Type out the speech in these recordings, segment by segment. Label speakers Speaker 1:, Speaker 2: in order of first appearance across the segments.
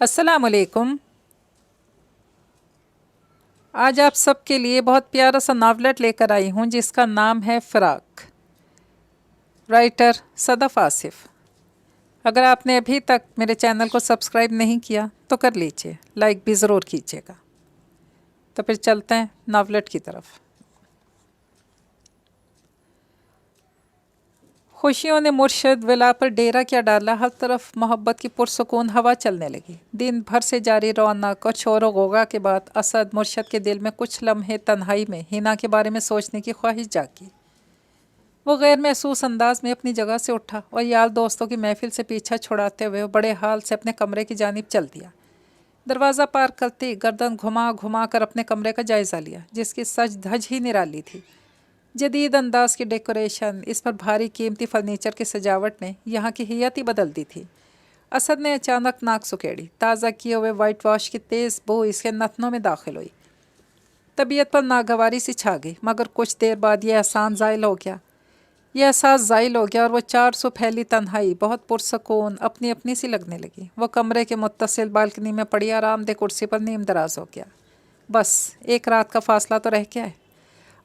Speaker 1: السلام علیکم۔ آج آپ سب کے لیے بہت پیارا سا ناولٹ لے کر آئی ہوں جس کا نام ہے فراق، رائٹر صدف آصف۔ اگر آپ نے ابھی تک میرے چینل کو سبسکرائب نہیں کیا تو کر لیجئے، لائک بھی ضرور کیجئے گا۔ تو پھر چلتے ہیں ناولٹ کی طرف۔ خوشیوں نے مرشد ولا پر ڈیرا کیا ڈالا، ہر طرف محبت کی پرسکون ہوا چلنے لگی۔ دن بھر سے جاری رونق اور شور و غوغا کے بعد اسد مرشد کے دل میں کچھ لمحے تنہائی میں حنا کے بارے میں سوچنے کی خواہش جاگی۔ وہ غیر محسوس انداز میں اپنی جگہ سے اٹھا اور یار دوستوں کی محفل سے پیچھا چھڑاتے ہوئے بڑے حال سے اپنے کمرے کی جانب چل دیا۔ دروازہ پار کرتے گردن گھما گھما کر اپنے کمرے کا جائزہ لیا، جس کی سج دھج ہی نرالی تھی۔ جدید انداز کی ڈیکوریشن، اس پر بھاری قیمتی فرنیچر کی سجاوٹ نے یہاں کی حیت ہی بدل دی تھی۔ اسد نے اچانک ناک سکیڑی۔ تازہ کیے ہوئے وائٹ واش کی تیز بو اس کے نتنوں میں داخل ہوئی۔ طبیعت پر ناگواری سی چھا گئی، مگر کچھ دیر بعد یہ احساس زائل ہو گیا اور وہ چار سو پھیلی تنہائی بہت پرسکون اپنی اپنی سی لگنے لگی۔ وہ کمرے کے متصل بالکنی میں پڑی آرام دہ کرسی پر نیم دراز ہو گیا۔ بس ایک رات کا فاصلہ تو رہ گیا ہے۔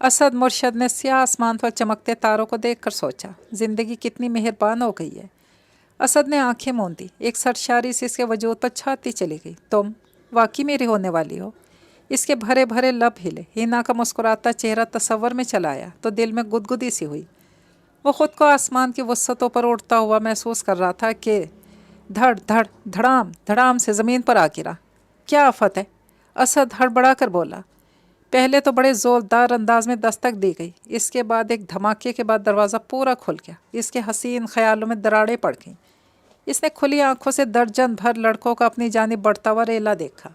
Speaker 1: اسد مرشد نے سیاہ آسمان پر چمکتے تاروں کو دیکھ کر سوچا، زندگی کتنی مہربان ہو گئی ہے۔ اسد نے آنکھیں موندی، ایک سرشاری سی اس کے وجود پر چھاتی چلی گئی۔ تم واقعی میری ہونے والی ہو؟ اس کے بھرے بھرے لب ہلے۔ حنا کا مسکراتا چہرہ تصور میں چلا آیا تو دل میں گدگدی سی ہوئی۔ وہ خود کو آسمان کی وسعتوں پر اڑتا ہوا محسوس کر رہا تھا کہ دھڑ دھڑ دھڑام دھڑام سے زمین پر آ گرا۔ کیا آفت ہے؟ اسد ہڑبڑا کر بولا۔ پہلے تو بڑے زوردار انداز میں دستک دی گئی، اس کے بعد ایک دھماکے کے بعد دروازہ پورا کھل گیا۔ اس کے حسین خیالوں میں دراڑیں پڑ گئیں۔ اس نے کھلی آنکھوں سے درجن بھر لڑکوں کا اپنی جانب بڑھتا ہوا ریلا دیکھا۔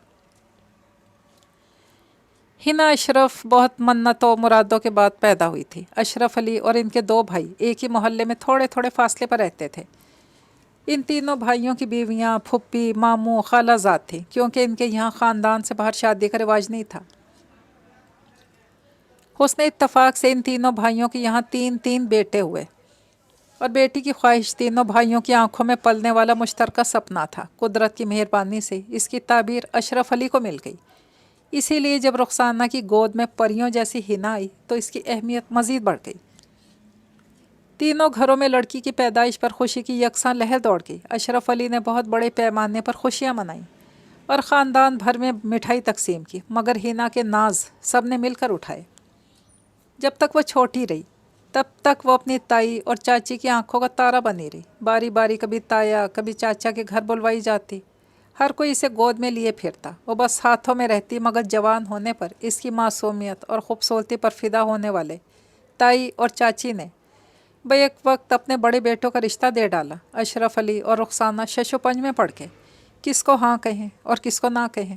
Speaker 1: حنا اشرف بہت منتوں مرادوں کے بعد پیدا ہوئی تھی۔ اشرف علی اور ان کے دو بھائی ایک ہی محلے میں تھوڑے تھوڑے فاصلے پر رہتے تھے۔ ان تینوں بھائیوں کی بیویاں پھپھی، ماموں، خالہ زاد تھیں، کیونکہ ان کے یہاں خاندان سے باہر شادی کا رواج نہیں تھا۔ حسن اتفاق سے ان تینوں بھائیوں کے یہاں تین بیٹے ہوئے، اور بیٹی کی خواہش تینوں بھائیوں کی آنکھوں میں پلنے والا مشترکہ سپنا تھا۔ قدرت کی مہربانی سے اس کی تعبیر اشرف علی کو مل گئی۔ اسی لیے جب رخسانہ کی گود میں پریوں جیسی حنا آئی تو اس کی اہمیت مزید بڑھ گئی۔ تینوں گھروں میں لڑکی کی پیدائش پر خوشی کی یکساں لہر دوڑ گئی۔ اشرف علی نے بہت بڑے پیمانے پر خوشیاں منائیں اور خاندان بھر میں مٹھائی تقسیم کی، مگر حنا کے ناز سب نے مل کر اٹھائے۔ جب تک وہ چھوٹی رہی تب تک وہ اپنی تائی اور چاچی کی آنکھوں کا تارا بنی رہی۔ باری باری کبھی تایا کبھی چاچا کے گھر بلوائی جاتی، ہر کوئی اسے گود میں لیے پھرتا۔ وہ بس ہاتھوں میں رہتی، مگر جوان ہونے پر اس کی معصومیت اور خوبصورتی پر فدا ہونے والے تائی اور چاچی نے بیک وقت اپنے بڑے بیٹوں کا رشتہ دے ڈالا۔ اشرف علی اور رخسانہ شش و پنج میں پڑ گئے، کس کو ہاں کہیں اور کس کو نہ کہیں۔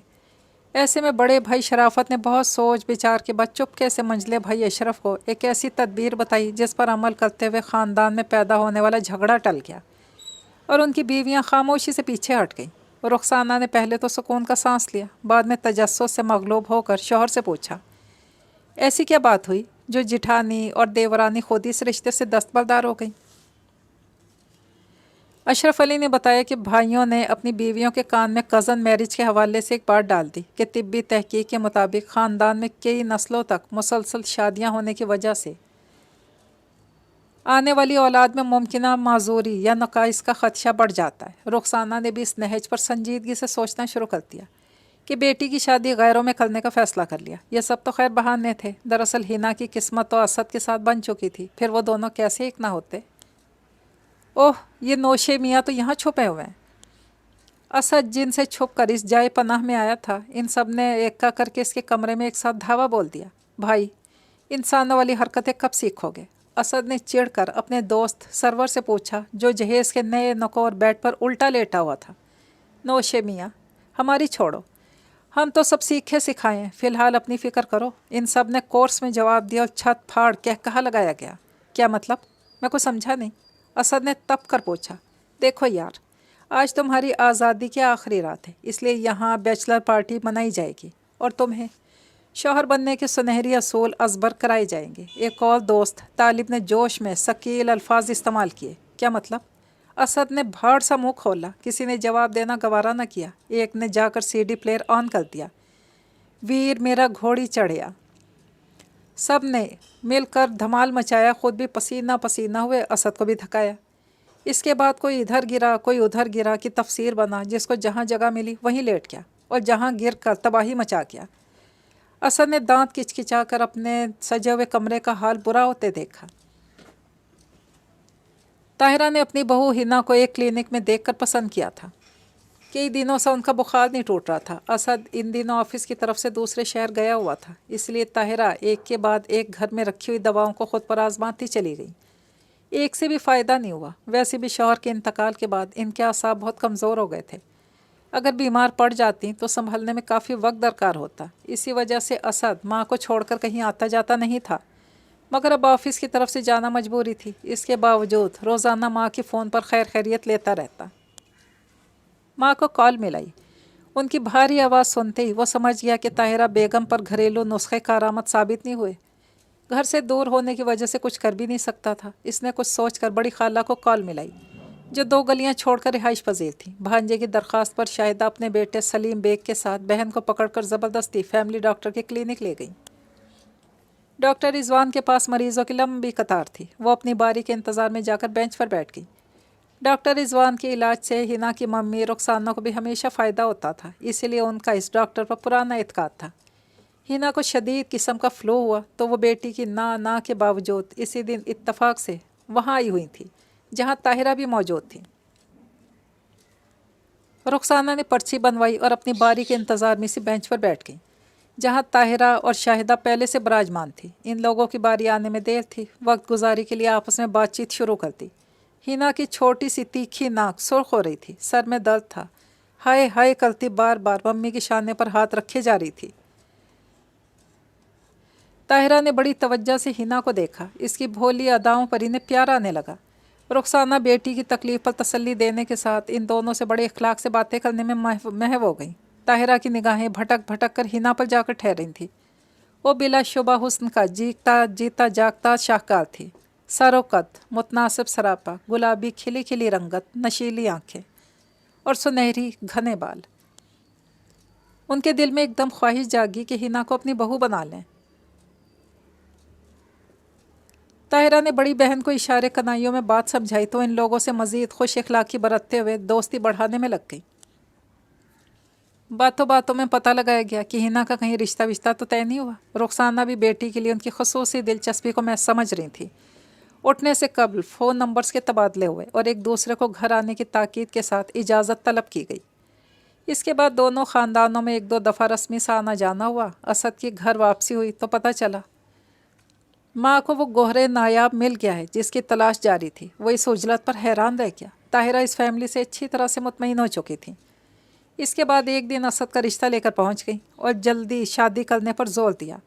Speaker 1: ایسے میں بڑے بھائی شرافت نے بہت سوچ بچار کے بعد چپکے سے منجلے بھائی اشرف کو ایک ایسی تدبیر بتائی جس پر عمل کرتے ہوئے خاندان میں پیدا ہونے والا جھگڑا ٹل گیا اور ان کی بیویاں خاموشی سے پیچھے ہٹ گئیں۔ رخسانہ نے پہلے تو سکون کا سانس لیا، بعد میں تجسس سے مغلوب ہو کر شوہر سے پوچھا، ایسی کیا بات ہوئی جو جٹھانی اور دیورانی خود اس رشتے سے دستبردار ہو گئیں؟ اشرف علی نے بتایا کہ بھائیوں نے اپنی بیویوں کے کان میں کزن میرج کے حوالے سے ایک بات ڈال دی کہ طبی تحقیق کے مطابق خاندان میں کئی نسلوں تک مسلسل شادیاں ہونے کی وجہ سے آنے والی اولاد میں ممکنہ معذوری یا نقائص کا خدشہ بڑھ جاتا ہے۔ رخسانہ نے بھی اس نہج پر سنجیدگی سے سوچنا شروع کر دیا کہ بیٹی کی شادی غیروں میں کرنے کا فیصلہ کر لیا۔ یہ سب تو خیر بہانے تھے، دراصل حنا کی قسمت تو اسد کے ساتھ بن چکی تھی، پھر وہ دونوں کیسے ایک نہ ہوتے؟ اوہ، یہ نوشے میاں تو یہاں چھپے ہوئے ہیں۔ اسد جن سے چھپ کر اس جائے پناہ میں آیا تھا، ان سب نے ایک کر کے اس کے کمرے میں ایک ساتھ دھاوا بول دیا۔ بھائی، انسانوں والی حرکتیں کب سیکھو گے؟ اسد نے چڑھ کر اپنے دوست سرور سے پوچھا، جو جہیز کے نئے نکور بیڈ پر الٹا لیٹا ہوا تھا۔ نوشے میاں، ہماری چھوڑو، ہم تو سب سیکھے سکھائے ہیں، فی الحال اپنی فکر کرو۔ ان سب نے کورس میں جواب دیا اور چھت پھاڑ کہا لگایا گیا۔ کیا مطلب؟ میں کو سمجھا نہیں۔ اسد نے تپ کر پوچھا۔ دیکھو یار، آج تمہاری آزادی کی آخری رات ہے، اس لیے یہاں بیچلر پارٹی منائی جائے گی اور تمہیں شوہر بننے کے سنہری اصول ازبر کرائے جائیں گے۔ ایک اور دوست طالب نے جوش میں ثقیل الفاظ استعمال کیے۔ کیا مطلب؟ اسد نے بھاڑ سا منہ کھولا، کسی نے جواب دینا گوارا نہ کیا۔ ایک نے جا کر سی ڈی پلیئر آن کر دیا۔ ویر میرا گھوڑی چڑھیا۔ سب نے مل کر دھمال مچایا، خود بھی پسینہ پسینہ ہوئے، اسد کو بھی دھکایا۔ اس کے بعد کوئی ادھر گرا کوئی ادھر گرا کی تفسیر بنا، جس کو جہاں جگہ ملی وہیں لیٹ گیا اور جہاں گر کر تباہی مچا گیا۔ اسد نے دانت کچکچا کر اپنے سجے ہوئے کمرے کا حال برا ہوتے دیکھا۔ طاہرہ نے اپنی بہو ہنا کو ایک کلینک میں دیکھ کر پسند کیا تھا۔ کئی دنوں سے ان کا بخار نہیں ٹوٹ رہا تھا۔ اسد ان دنوں آفس کی طرف سے دوسرے شہر گیا ہوا تھا، اس لیے طاہرہ ایک کے بعد ایک گھر میں رکھی ہوئی دواؤں کو خود پر آزماتی چلی گئی۔ ایک سے بھی فائدہ نہیں ہوا۔ ویسے بھی شوہر کے انتقال کے بعد ان کے اعصاب بہت کمزور ہو گئے تھے۔ اگر بیمار پڑ جاتی تو سنبھلنے میں کافی وقت درکار ہوتا۔ اسی وجہ سے اسد ماں کو چھوڑ کر کہیں آتا جاتا نہیں تھا، مگر اب آفس کی طرف سے جانا مجبوری تھی۔ اس کے باوجود روزانہ ماں کی فون پر خیر خیریت لیتا رہتا۔ ماں کو کال ملائی۔ ان کی بھاری آواز سنتے ہی وہ سمجھ گیا کہ طاہرہ بیگم پر گھریلو نسخے کارآمد ثابت نہیں ہوئے۔ گھر سے دور ہونے کی وجہ سے کچھ کر بھی نہیں سکتا تھا۔ اس نے کچھ سوچ کر بڑی خالہ کو کال ملائی، جو 2 گلیاں چھوڑ کر رہائش پذیر تھیں۔ بھانجے کی درخواست پر شاہدہ اپنے بیٹے سلیم بیگ کے ساتھ بہن کو پکڑ کر زبردستی فیملی ڈاکٹر کے کلینک لے گئی۔ ڈاکٹر رضوان کے پاس مریضوں کی لمبی قطار تھی۔ وہ اپنی باری کے انتظار میں جا کر بینچ پر بیٹھ گئی۔ ڈاکٹر رضوان کے علاج سے ہنا کی ممی رخسانہ کو بھی ہمیشہ فائدہ ہوتا تھا، اسی لیے ان کا اس ڈاکٹر پر پرانا اعتقاد تھا۔ ہنا کو شدید قسم کا فلو ہوا تو وہ بیٹی کی نا کے باوجود اسی دن اتفاق سے وہاں آئی ہوئی تھی، جہاں طاہرہ بھی موجود تھی۔ رخسانہ نے پرچی بنوائی اور اپنی باری کے انتظار میں سے بینچ پر بیٹھ گئی، جہاں طاہرہ اور شاہدہ پہلے سے براجمان تھی۔ ان لوگوں کی باری آنے میں دیر تھی۔ وقت گزاری کے لیے آپس میں بات چیت شروع کر دی۔ ہنا کی چھوٹی سی تیکھی ناک سرخ ہو رہی تھی، سر میں درد تھا، ہائے ہائے کرتی بار بار ممی کے شانے پر ہاتھ رکھے جا رہی تھی۔ طاہرہ نے بڑی توجہ سے ہنا کو دیکھا۔ اس کی بھولی اداؤں پر انہیں پیار آنے لگا۔ رخسانہ بیٹی کی تکلیف پر تسلی دینے کے ساتھ ان دونوں سے بڑے اخلاق سے باتیں کرنے میں محو ہو گئیں۔ طاہرہ کی نگاہیں بھٹک بھٹک کر ہنا پر جا کر ٹھہر رہی تھیں۔ وہ بلا شبہ حسن کا جیتا جاگتا شاہکار تھی۔ سر و قد متناسب سراپا، گلابی کھلی کھلی رنگت، نشیلی آنکھیں اور سنہری گھنے بال۔ ان کے دل میں ایک دم خواہش جاگی کہ ہنا کو اپنی بہو بنا لیں۔ طاہرہ نے بڑی بہن کو اشارے کنائیوں میں بات سمجھائی تو ان لوگوں سے مزید خوش اخلاقی برتتے ہوئے دوستی بڑھانے میں لگ گئی۔ باتوں باتوں میں پتہ لگایا گیا کہ ہنا کا کہیں رشتہ وشتہ تو طے نہیں ہوا۔ رخسانہ بھی بیٹی کے لیے ان کی خصوصی دلچسپی کو میں سمجھ رہی تھی۔ اٹھنے سے قبل فون نمبرز کے تبادلے ہوئے اور ایک دوسرے کو گھر آنے کی تاکید کے ساتھ اجازت طلب کی گئی۔ اس کے بعد دونوں خاندانوں میں 1-2 دفعہ رسمی سا آنا جانا ہوا۔ اسد کی گھر واپسی ہوئی تو پتہ چلا ماں کو وہ گوہر نایاب مل گیا ہے جس کی تلاش جاری تھی۔ وہ اس عجلت پر حیران رہ گیا۔ طاہرہ اس فیملی سے اچھی طرح سے مطمئن ہو چکی تھی۔ اس کے بعد ایک دن اسد کا رشتہ لے کر پہنچ گئی اور جلدی شادی کرنے پر زور دیا۔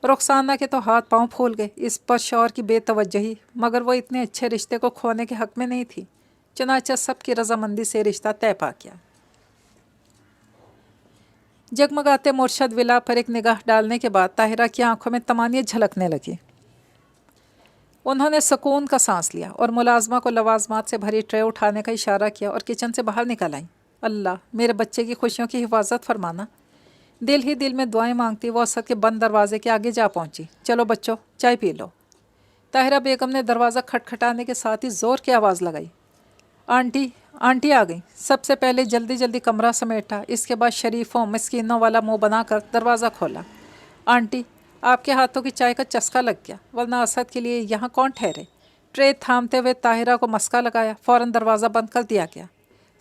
Speaker 1: رخسانہ کے تو ہاتھ پاؤں پھول گئے اس پر شوہر کی بے توجہی، مگر وہ اتنے اچھے رشتے کو کھونے کے حق میں نہیں تھی۔ چنانچہ سب کی رضامندی سے رشتہ طے پا کیا۔ جگمگاتے مرشد ولا پر ایک نگاہ ڈالنے کے بعد طاہرہ کی آنکھوں میں طمانینت جھلکنے لگی۔ انہوں نے سکون کا سانس لیا اور ملازمہ کو لوازمات سے بھری ٹرے اٹھانے کا اشارہ کیا اور کچن سے باہر نکل آئیں۔ اللہ میرے بچے کی خوشیوں کی حفاظت فرمانا۔ دل ہی دل میں دعائیں مانگتی وہ اسد کے بند دروازے کے آگے جا پہنچی۔ چلو بچوں چائے پی لو۔ طاہرہ بیگم نے دروازہ کھٹکھٹانے کے ساتھ ہی زور کی آواز لگائی۔ آنٹی آ گئیں۔ سب سے پہلے جلدی جلدی کمرہ سمیٹا، اس کے بعد شریفوں مسکینوں والا منہ بنا کر دروازہ کھولا۔ آنٹی آپ کے ہاتھوں کی چائے کا چسکا لگ گیا، ورنہ اسد کے لیے یہاں کون ٹھہرے۔ ٹرے تھامتے ہوئے طاہرہ کو مسکا لگایا، فوراً دروازہ بند کر دیا گیا۔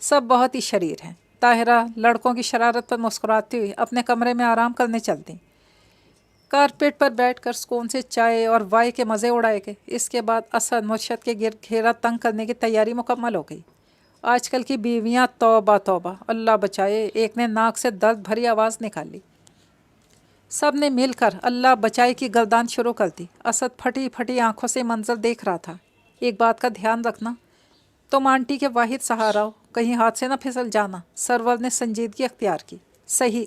Speaker 1: سب بہت ہی شریر ہیں۔ طاہرہ لڑکوں کی شرارت پر مسکراتی ہوئی اپنے کمرے میں آرام کرنے چل دیں۔ کارپیٹ پر بیٹھ کر سکون سے چائے اور وائی کے مزے اڑائے گئے۔ اس کے بعد اسد مرشد کے گرد گھیرا تنگ کرنے کی تیاری مکمل ہو گئی۔ آج کل کی بیویاں توبہ توبہ، اللہ بچائے، ایک نے ناک سے درد بھری آواز نکالی۔ سب نے مل کر اللہ بچائے کی گردان شروع کر دی۔ اسد پھٹی پھٹی آنکھوں سے منظر دیکھ رہا تھا۔ ایک بات کا دھیان رکھنا، تم آنٹی کے واحد سہارا ہو، کہیں ہاتھ سے نہ پھسل جانا۔ سرور نے سنجیدگی اختیار کی۔ صحیح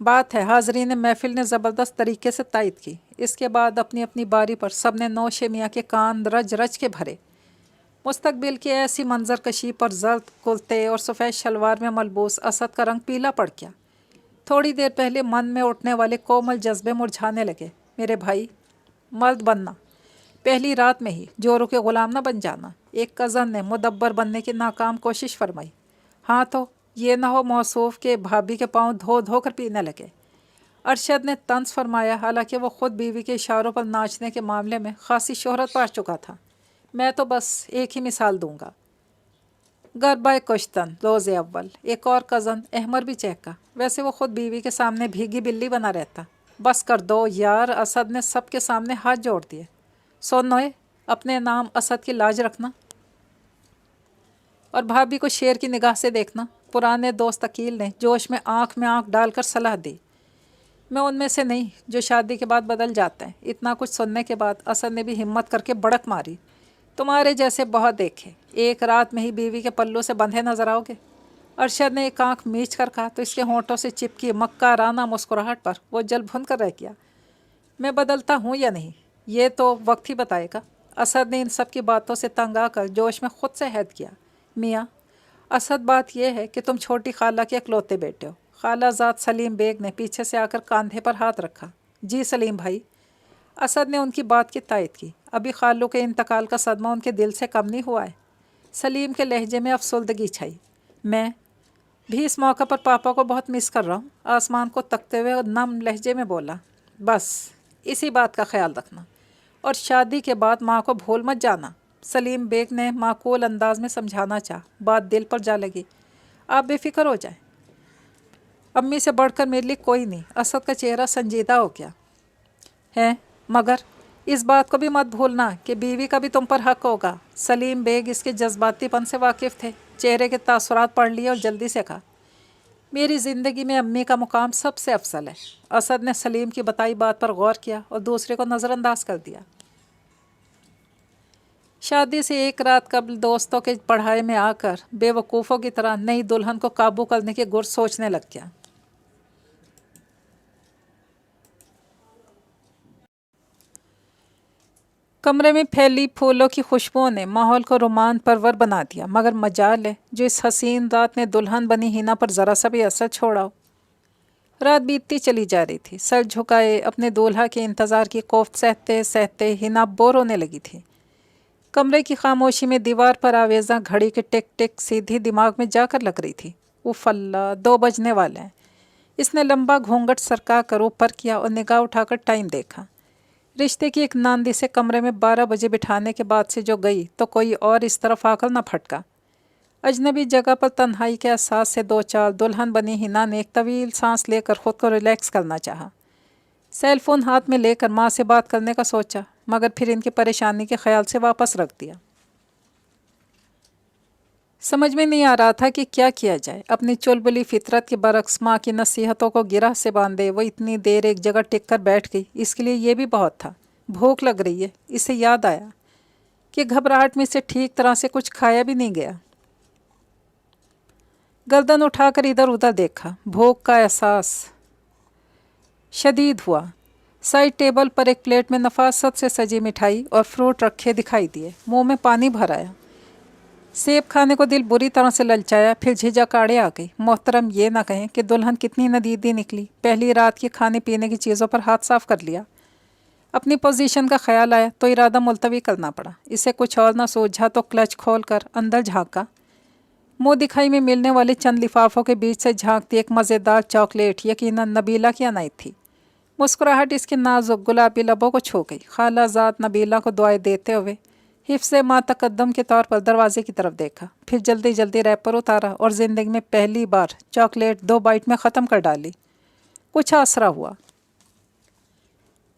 Speaker 1: بات ہے، حاضرین محفل نے زبردست طریقے سے تائید کی۔ اس کے بعد اپنی اپنی باری پر سب نے نوش میاں کے کان رج رج کے بھرے۔ مستقبل کی ایسی منظر کشی پر زرد کرتے اور سفید شلوار میں ملبوس اسد کا رنگ پیلا پڑ گیا۔ تھوڑی دیر پہلے من میں اٹھنے والے کومل جذبے مرجھانے لگے۔ میرے بھائی، مرد بننا، پہلی رات میں ہی جوروں کے غلام نہ بن جانا۔ ایک کزن نے مدبر بننے کی ناکام کوشش فرمائی۔ ہاں تو یہ نہ ہو موصوف کے بھابھی کے پاؤں دھو دھو کر پینے لگے۔ ارشد نے طنز فرمایا، حالانکہ وہ خود بیوی کے اشاروں پر ناچنے کے معاملے میں خاصی شہرت پا چکا تھا۔ میں تو بس ایک ہی مثال دوں گا۔ گربہ کشتن روز اول ایک اور کزن احمر بھی چہکا۔ ویسے وہ خود بیوی کے سامنے بھیگی بلی بنا رہتا۔ بس کر دو یار، اسد نے سب کے سامنے ہاتھ جوڑ دیے۔ سونوئے، اپنے نام اسد کی لاج رکھنا اور بھابھی کو شیر کی نگاہ سے دیکھنا۔ پرانے دوست عقیل نے جوش میں آنکھ ڈال کر صلاح دی۔ میں ان میں سے نہیں جو شادی کے بعد بدل جاتے ہیں۔ اتنا کچھ سننے کے بعد اسد نے بھی ہمت کر کے بڑک ماری۔ تمہارے جیسے بہت دیکھے، ایک رات میں ہی بیوی کے پلوں سے بندھے نظر آؤ گے۔ ارشد نے ایک آنکھ میچ کر کہا تو اس کے ہونٹوں سے چپکی مکارانہ مسکراہٹ پر وہ جل بھن کر رہ گیا۔ میں بدلتا ہوں یا نہیں، یہ تو وقت ہی بتائے گا۔ اسد نے ان سب کی باتوں سے تنگ آ کر جوش میں خود سے عہد کیا۔ میاں اسد، بات یہ ہے کہ تم چھوٹی خالہ کے اکلوتے بیٹے ہو۔ خالہ زاد سلیم بیگ نے پیچھے سے آ کر کاندھے پر ہاتھ رکھا۔ جی سلیم بھائی۔ اسد نے ان کی بات کی تائید کی۔ ابھی خالو کے انتقال کا صدمہ ان کے دل سے کم نہیں ہوا ہے۔ سلیم کے لہجے میں افسردگی چھائی۔ میں بھی اس موقع پر پاپا کو بہت مس کر رہا ہوں۔ آسمان کو تکتے ہوئے اور نم لہجے میں بولا۔ بس اسی بات کا خیال رکھنا، اور شادی کے بعد ماں کو بھول مت جانا۔ سلیم بیگ نے معقول انداز میں سمجھانا چاہا۔ بات دل پر جا لگی۔ آپ بے فکر ہو جائیں، امی سے بڑھ کر میرے لیے کوئی نہیں۔ اسد کا چہرہ سنجیدہ ہو گیا ہے، مگر اس بات کو بھی مت بھولنا کہ بیوی کا بھی تم پر حق ہوگا۔ سلیم بیگ اس کے جذباتی پن سے واقف تھے۔ چہرے کے تاثرات پڑھ لیے اور جلدی سے کہا، میری زندگی میں امی کا مقام سب سے افضل ہے۔ اسد نے سلیم کی بتائی بات پر غور کیا اور دوسرے کو نظر انداز کر دیا۔ شادی سے ایک رات قبل دوستوں کے پڑھائی میں آ کر بے وقوفوں کی طرح نئی دلہن کو قابو کرنے کے گر سوچنے لگ گیا۔ کمرے میں پھیلی پھولوں کی خوشبوؤں نے ماحول کو رومان پرور بنا دیا، مگر مجال ہے جو اس حسین رات نے دلہن بنی ہینا پر ذرا سا بھی اثر چھوڑا ہو۔ رات بیتتی چلی جا رہی تھی۔ سر جھکائے اپنے دولہا کے انتظار کی کوفت سہتے سہتے ہینا بور ہونے لگی تھی۔ کمرے کی خاموشی میں دیوار پر آویزاں گھڑی کے ٹک ٹک سیدھی دماغ میں جا کر لگ رہی تھی۔ اف اللہ، 2 بجنے والے ہیں۔ اس نے لمبا گھونگھٹ سرکا کر اوپر کیا اور نگاہ اٹھا کر ٹائم دیکھا۔ رشتے کی ایک ناندی سے کمرے میں 12 بجے بٹھانے کے بعد سے جو گئی تو کوئی اور اس طرف آ کر نہ پھٹکا۔ اجنبی جگہ پر تنہائی کے احساس سے دو چال دلہن بنی ہینا نے ایک طویل سانس لے کر خود کو ریلیکس کرنا چاہا۔ سیل فون ہاتھ میں لے کر ماں سے بات کرنے کا سوچا، مگر پھر ان کی پریشانی کے خیال سے واپس رکھ دیا۔ سمجھ میں نہیں آ رہا تھا کہ کیا کیا جائے۔ اپنی چلبلی فطرت کے برعکس ماں کی نصیحتوں کو گرہ سے باندھے وہ اتنی دیر ایک جگہ ٹک کر بیٹھ گئی۔ اس کے لیے یہ بھی بہت تھا۔ بھوک لگ رہی ہے۔ اسے یاد آیا کہ گھبراہٹ میں سے ٹھیک طرح سے کچھ کھایا بھی نہیں گیا۔ گردن اٹھا کر ادھر ادھر دیکھا۔ بھوک کا احساس شدید ہوا۔ سائڈ ٹیبل پر ایک پلیٹ میں نفاست سے سجی مٹھائی اور فروٹ رکھے دکھائی دیے۔ منہ میں پانی بھر آیا۔ سیب کھانے کو دل بری طرح سے للچایا، پھر جھجک آڑے آ گئی۔ محترم یہ نہ کہیں کہ دلہن کتنی ندیدی نکلی۔ پہلی رات کی کھانے پینے کی چیزوں پر ہاتھ صاف کر لیا۔ اپنی پوزیشن کا خیال آیا تو ارادہ ملتوی کرنا پڑا۔ اسے کچھ اور نہ سوچا تو کلچ کھول کر اندر جھانکا۔ منہ دکھائی میں ملنے والے چند لفافوں کے بیچ سے جھانکتی ایک مزیدار چاکلیٹ یقیناً نبیلہ کی عنایت تھی۔ مسکراہٹ اس کے نازک گلابی لبوں کو چھو گئی۔ خالہ زاد نبیلہ کو دعائیں دیتے ہوئے حفظ ما تقدم کے طور پر دروازے کی طرف دیکھا، پھر جلدی جلدی ریپر اتارا اور زندگی میں پہلی بار چاکلیٹ 2 بائٹ میں ختم کر ڈالی۔ کچھ آسرا ہوا۔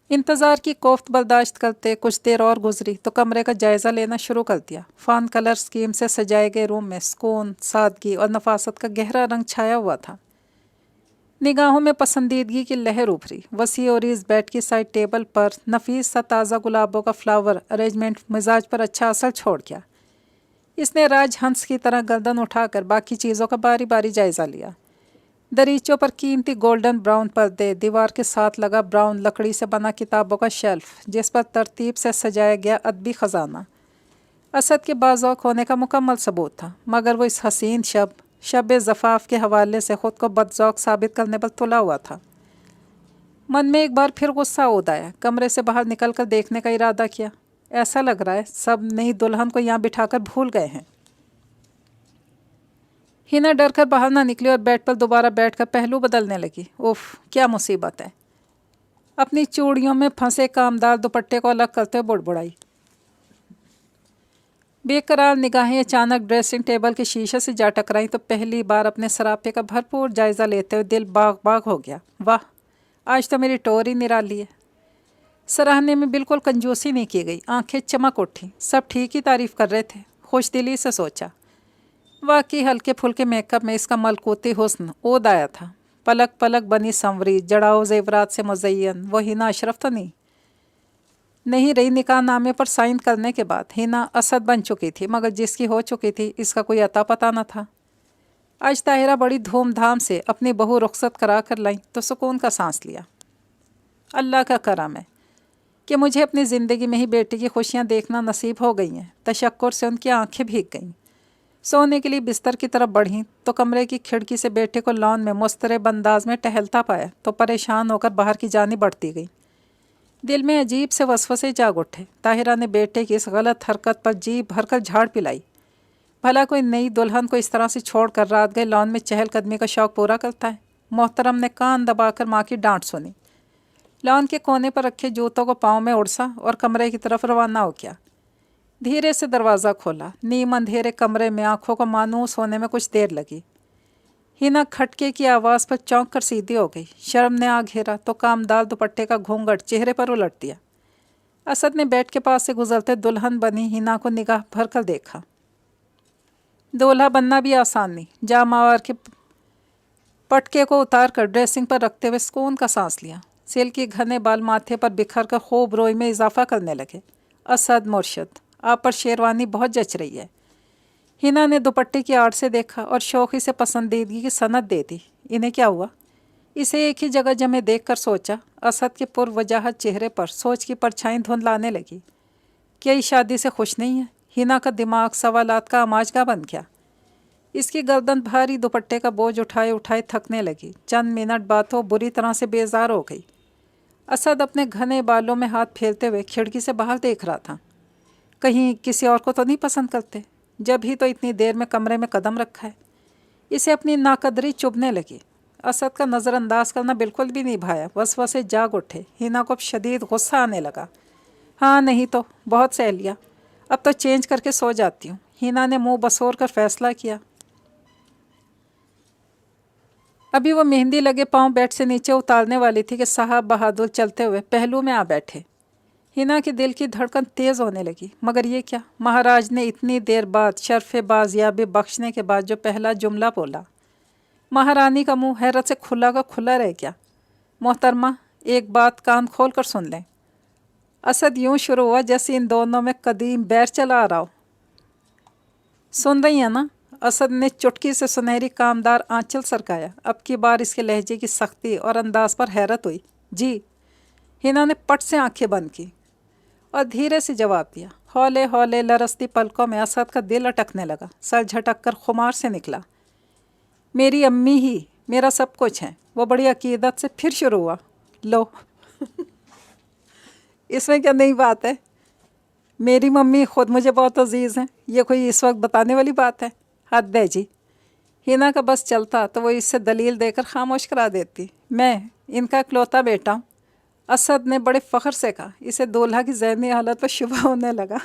Speaker 1: انتظار کی کوفت برداشت کرتے کچھ دیر اور گزری تو کمرے کا جائزہ لینا شروع کر دیا۔ فان کلر سکیم سے سجائے گئے روم میں سکون، سادگی اور نفاست کا گہرا رنگ چھایا ہوا تھا۔ نگاہوں میں پسندیدگی کی لہر ابھری۔ وسیع اور اس بیڈ کی سائڈ ٹیبل پر نفیس سا تازہ گلابوں کا فلاور ارینجمنٹ مزاج پر اچھا اثر چھوڑ گیا۔ اس نے راج ہنس کی طرح گردن اٹھا کر باقی چیزوں کا باری باری جائزہ لیا۔ دریچوں پر قیمتی گولڈن براؤن پردے، دیوار کے ساتھ لگا براؤن لکڑی سے بنا کتابوں کا شیلف جس پر ترتیب سے سجایا گیا ادبی خزانہ، اسد کے باذوق ہونے کا مکمل ثبوت تھا، مگر وہ اس حسین شب زفاف کے حوالے سے خود کو بدذوق ثابت کرنے پر تلا ہوا تھا۔ من میں ایک بار پھر غصہ اود آیا، کمرے سے باہر نکل کر دیکھنے کا ارادہ کیا۔ ایسا لگ رہا ہے سب نئی دلہن کو یہاں بٹھا کر بھول گئے ہیں۔ ہینا ڈر کر باہر نہ نکلی اور بیڈ پر دوبارہ بیٹھ کر پہلو بدلنے لگی۔ اوف، کیا مصیبت ہے! اپنی چوڑیوں میں پھنسے کامدار دوپٹے کو الگ کرتے ہوئے بڑبڑائی۔ بے قرار نگاہیں اچانک ڈریسنگ ٹیبل کے شیشے سے جا ٹکرائیں تو پہلی بار اپنے سراپے کا بھرپور جائزہ لیتے ہوئے دل باغ باغ ہو گیا۔ واہ، آج تو میری ٹور ہی نرالی ہے۔ سراہنے میں بالکل کنجوسی نہیں کی گئی، آنکھیں چمک اٹھیں، سب ٹھیک ہی تعریف کر رہے تھے۔ خوش دلی سے سوچا، واقعی ہلکے پھلکے میک اپ میں اس کا ملکوتی حسن اود آیا تھا۔ پلک پلک بنی سنوری، جڑاؤ زیورات سے مزین، وہ ہینا اشرف تو نہیں رہی۔ نکاح نامے پر سائن کرنے کے بعد ہینا اسد بن چکی تھی، مگر جس کی ہو چکی تھی اس کا کوئی عطا پتہ نہ تھا۔ آج طاہرہ بڑی دھوم دھام سے اپنی بہو رخصت کرا کر لائیں تو سکون کا سانس لیا۔ اللہ کا کرم ہے کہ مجھے اپنی زندگی میں ہی بیٹی کی خوشیاں دیکھنا نصیب ہو گئی ہیں۔ تشکر سے ان کی آنکھیں بھیگ گئیں۔ سونے کے لیے بستر کی طرف بڑھیں تو کمرے کی کھڑکی سے بیٹے کو لان میں مضطرب انداز میں ٹہلتا پایا تو پریشان ہو کر باہر کی جانب بڑھتی گئی۔ دل میں عجیب سے وسوسے جاگ اٹھے۔ طاہرہ نے بیٹے کی اس غلط حرکت پر جی بھر کر جھاڑ پلائی۔ بھلا کوئی نئی دلہن کو اس طرح سے چھوڑ کر رات گئے لان میں چہل قدمی کا شوق پورا کرتا ہے؟ محترم نے کان دبا کر ماں کی ڈانٹ سنی۔ لان کے کونے پر رکھے جوتوں کو پاؤں میں اڑسا اور کمرے کی طرف روانہ ہو گیا۔ دھیرے سے دروازہ کھولا۔ نیم اندھیرے کمرے میں آنکھوں کو مانوس ہونے میں کچھ دیر لگی۔ ہینا کھٹکے کی آواز پر چونک کر سیدھی ہو گئی۔ شرم نے آ گھیرا تو کامدار دوپٹے کا گھونگھٹ چہرے پر الٹ دیا۔ اسد نے بیڈ کے پاس سے گزرتے دلہن بنی ہینا کو نگاہ بھر کر دیکھا۔ دولہا بننا بھی آسان نہیں۔ جاماور کے پٹکے کو اتار کر ڈریسنگ پر رکھتے ہوئے سکون کا سانس لیا۔ سلکی گھنے بال ماتھے پر بکھر کر خوب روئی میں اضافہ کرنے لگے۔ اسد مرشد، آپ پر شیروانی بہت جچ رہی ہے۔ ہینا نے دوپٹے کی آڑ سے دیکھا اور شوخی سے پسندیدگی کی سند دے دی۔ انہیں کیا ہوا؟ اسے ایک ہی جگہ جمے دیکھ کر سوچا۔ اسد کے پر وجاہت چہرے پر سوچ کی پرچھائیں دھندلانے لگی۔ کیا اس شادی سے خوش نہیں ہے؟ ہینا کا دماغ سوالات کا آماجگاہ بن گیا۔ اس کی گردن بھاری دوپٹے کا بوجھ اٹھائے اٹھائے تھکنے لگی۔ چند منٹ بعد تو بری طرح سے بیزار ہو گئی۔ اسد اپنے گھنے بالوں میں ہاتھ پھیرتے ہوئے کھڑکی سے باہر دیکھ رہا تھا۔ کہیں کسی اور کو تو نہیں پسند کرتے؟ جب ہی تو اتنی دیر میں کمرے میں قدم رکھا ہے۔ اسے اپنی ناقدری چبھنے لگی۔ اسد کا نظر انداز کرنا بالکل بھی نہیں بھایا۔ وسوسے جاگ اٹھے۔ ہینا کو شدید غصہ آنے لگا۔ ہاں نہیں تو بہت سہ لیا، اب تو چینج کر کے سو جاتی ہوں۔ ہینا نے منہ بسور کر فیصلہ کیا۔ ابھی وہ مہندی لگے پاؤں بیڈ سے نیچے اتارنے والی تھی کہ صاحب بہادر چلتے ہوئے پہلو میں آ بیٹھے۔ ہینا کے دل کی دھڑکن تیز ہونے لگی۔ مگر یہ کیا؟ مہاراج نے اتنی دیر بعد شرف بازیابی بخشنے کے بعد جو پہلا جملہ بولا، مہارانی کا منہ حیرت سے کھلا کا کھلا رہ گیا۔ محترمہ، ایک بات کان کھول کر سن لیں۔ اسد یوں شروع ہوا جیسے ان دونوں میں قدیم بیر چلا آ رہا ہو۔ سن رہی ہیں نا؟ اسد نے چٹکی سے سنہری کامدار آنچل سرکایا۔ اب کی بار اس کے لہجے کی سختی اور انداز پر حیرت ہوئی۔ جی۔ ہینا نے پٹ سے آنکھیں بند کی اور دھیرے سے جواب دیا۔ ہولے ہولے لرزتی پلکوں میں اسد کا دل اٹکنے لگا۔ سر جھٹک کر خمار سے نکلا، میری امی ہی میرا سب کچھ ہے۔ وہ بڑی عقیدت سے پھر شروع ہوا۔ لو اس میں کیا نئی بات ہے؟ میری ممی خود مجھے بہت عزیز ہیں، یہ کوئی اس وقت بتانے والی بات ہے؟ حد ہے جی۔ ہینا کا بس چلتا تو وہ اس سے دلیل دے کر خاموش کرا دیتی۔ میں ان کا اکلوتا بیٹا ہوں، اسد نے بڑے فخر سے کہا۔ اسے دولہا کی ذہنی حالت پر شبہ ہونے لگا۔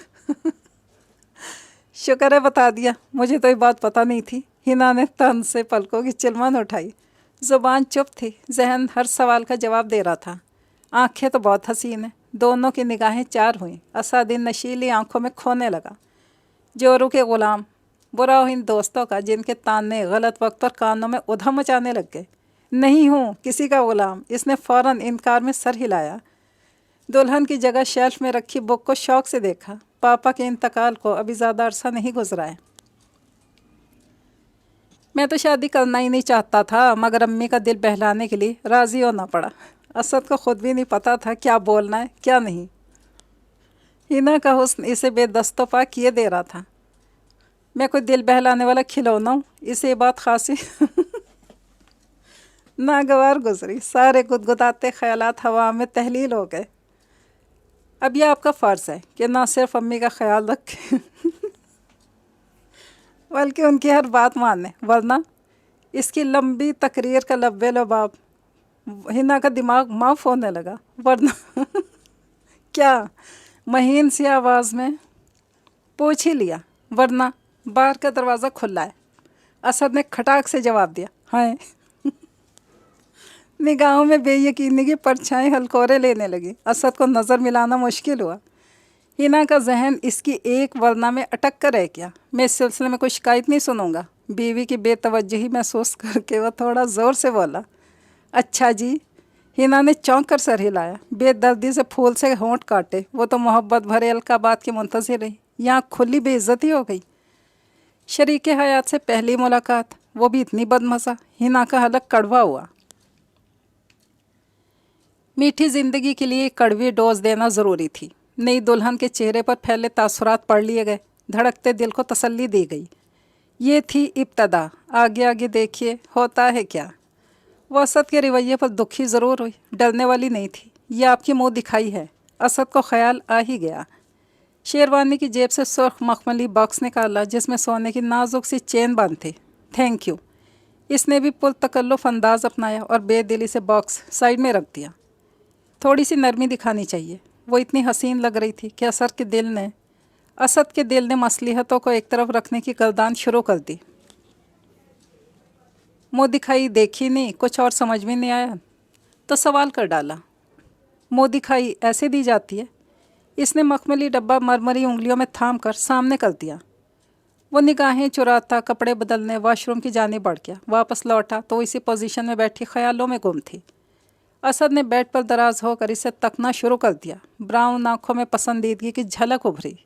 Speaker 1: شکر ہے بتا دیا، مجھے تو یہ بات پتہ نہیں تھی۔ ہینا نے تن سے پلکوں کی چلمن اٹھائی۔ زبان چپ تھی، ذہن ہر سوال کا جواب دے رہا تھا۔ آنکھیں تو بہت حسین ہیں۔ دونوں کی نگاہیں چار ہوئیں۔ اسد ان نشیلی آنکھوں میں کھونے لگا۔ جورو کے غلام، برا ہو ان دوستوں کا جن کے تانے غلط وقت پر کانوں میں ادھم مچانے لگ گئے۔ نہیں ہوں کسی کا غلام، اس نے فوراً انکار میں سر ہلایا۔ دلہن کی جگہ شیلف میں رکھی بک کو شوق سے دیکھا۔ پاپا کے انتقال کو ابھی زیادہ عرصہ نہیں گزرا ہے۔ میں تو شادی کرنا ہی نہیں چاہتا تھا، مگر امی کا دل بہلانے کے لیے راضی ہونا پڑا۔ اسد کو خود بھی نہیں پتا تھا کیا بولنا ہے کیا نہیں۔ हिना का हुस्न इसे बेदस्तों पा किए दे रहा था। मैं कोई दिल बहलाने वाला खिलौना हूँ, इसे ये बात खासी नागवार गुजरी। सारे गुदगुदाते ख्यालात हवा में तहलील हो गए। अब यह आपका फ़र्ज़ है कि ना सिर्फ अम्मी का ख्याल रखें बल्कि उनकी हर बात माने, वरना इसकी लंबी तकरीर का लब्बे लबाब हिना का दिमाग माफ होने लगा। वरना क्या, महीन सी आवाज़ में पूछ ही लिया। वरना बाहर का दरवाज़ा खुला है। असद ने खटाक से जवाब दिया, हाँ। निगाहों में बेयकीनी की परछाई हलकोरे लेने लगी। असद को नज़र मिलाना मुश्किल हुआ। हिना का जहन इसकी एक वरना में अटक कर रह गया। मैं इस सिलसिले में कोई शिकायत नहीं सुनूंगा। बीवी की बेतवज्जही महसूस करके वह थोड़ा ज़ोर से बोला, अच्छा जी। हिना ने चौंक कर सर हिलाया। बेदर्दी से फूल से होंठ काटे। वो तो मोहब्बत भरे अलकाबात की मुंतज़िर रही, यहाँ खुली बेइज्जती हो गई। शरीके हयात से पहली मुलाकात, वो भी इतनी बदमज़ा। हिना का हलक कड़वा हुआ। मीठी ज़िंदगी के लिए कड़वी डोज देना ज़रूरी थी। नई दुल्हन के चेहरे पर फैले तासुरात पढ़ लिए गए। धड़कते दिल को तसल्ली दी गई। ये थी इब्तदा, आगे आगे देखिए होता है क्या। वो असद के रवैये पर दुखी ज़रूर हुई, डरने वाली नहीं थी। ये आपकी मुँह दिखाई है। असद को ख्याल आ ही गया। शेरवानी की जेब से सुर्ख मखमली बॉक्स निकाला जिसमें सोने की नाजुक सी चेन बंद थी। Thank you. इसने भी पुरतकल्लुफ़ अंदाज अपनाया और बेदिली से बॉक्स साइड में रख दिया। थोड़ी सी नरमी दिखानी चाहिए। वो इतनी हसीन लग रही थी कि असद के दिल ने मसलिहतों को एक तरफ रखने की गर्दान शुरू कर दी। मुँह दिखाई देखी नहीं, कुछ और समझ में नहीं आया तो सवाल कर डाला, मुँह दिखाई ऐसे दी जाती है? इसने मखमली डब्बा मरमरी उंगलियों में थाम कर सामने कर दिया। वो निगाहें चुराता कपड़े बदलने वॉशरूम की जानिब बढ़ गया। वापस लौटा तो इसी पोजीशन में बैठी ख्यालों में गुम थी। असद ने बेड पर दराज होकर इसे तकना शुरू कर दिया। ब्राउन आंखों में पसंदीदगी की झलक उभरी।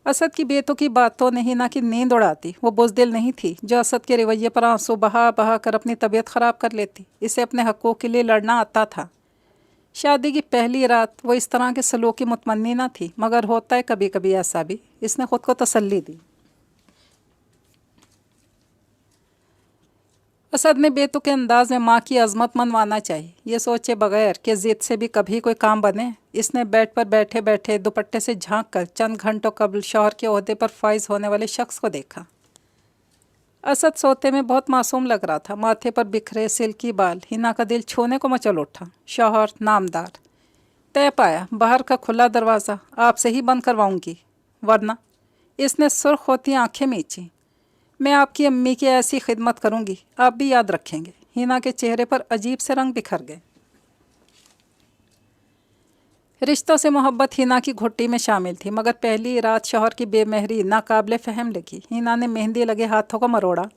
Speaker 1: असद की बेतुकी बातों ने हिना की नींद उड़ाती। वो बुज़दिल नहीं थी जो असद के रवैये पर आंसू बहा बहा कर अपनी तबीयत ख़राब कर लेती। इसे अपने हक़ूक़ के लिए लड़ना आता था। शादी की पहली रात वो इस तरह के सलूक की मुतमन्नी न थी, मगर होता है कभी कभी ऐसा भी। इसने ख़ुद को तसल्ली दी। असद ने बेतुके अंदाज में माँ की अजमत मनवाना चाहिए, ये सोचे बगैर कि ज़िद से भी कभी कोई काम बने। इसने बेड पर बैठे बैठे दुपट्टे से झांक कर चंद घंटों कबल शौहर के ओहदे पर फाइज होने वाले शख्स को देखा। असद सोते में बहुत मासूम लग रहा था। माथे पर बिखरे सिल्की बाल। हिना का दिल छूने को मचल उठा। शौहर नामदार। तय पाया बाहर का खुला दरवाज़ा आपसे ही बंद करवाऊंगी, वरना। इसने सुर्ख होती आंखें मींची। मैं आपकी अम्मी की ऐसी खिदमत करूंगी, आप भी याद रखेंगे। हिना के चेहरे पर अजीब से रंग बिखर गए। रिश्तों से मोहब्बत हिना की घुट्टी में शामिल थी, मगर पहली रात शौहर की बेमहरी नाकाबिले फ़हम लगी। हिना ने मेहंदी लगे हाथों को मरोड़ा।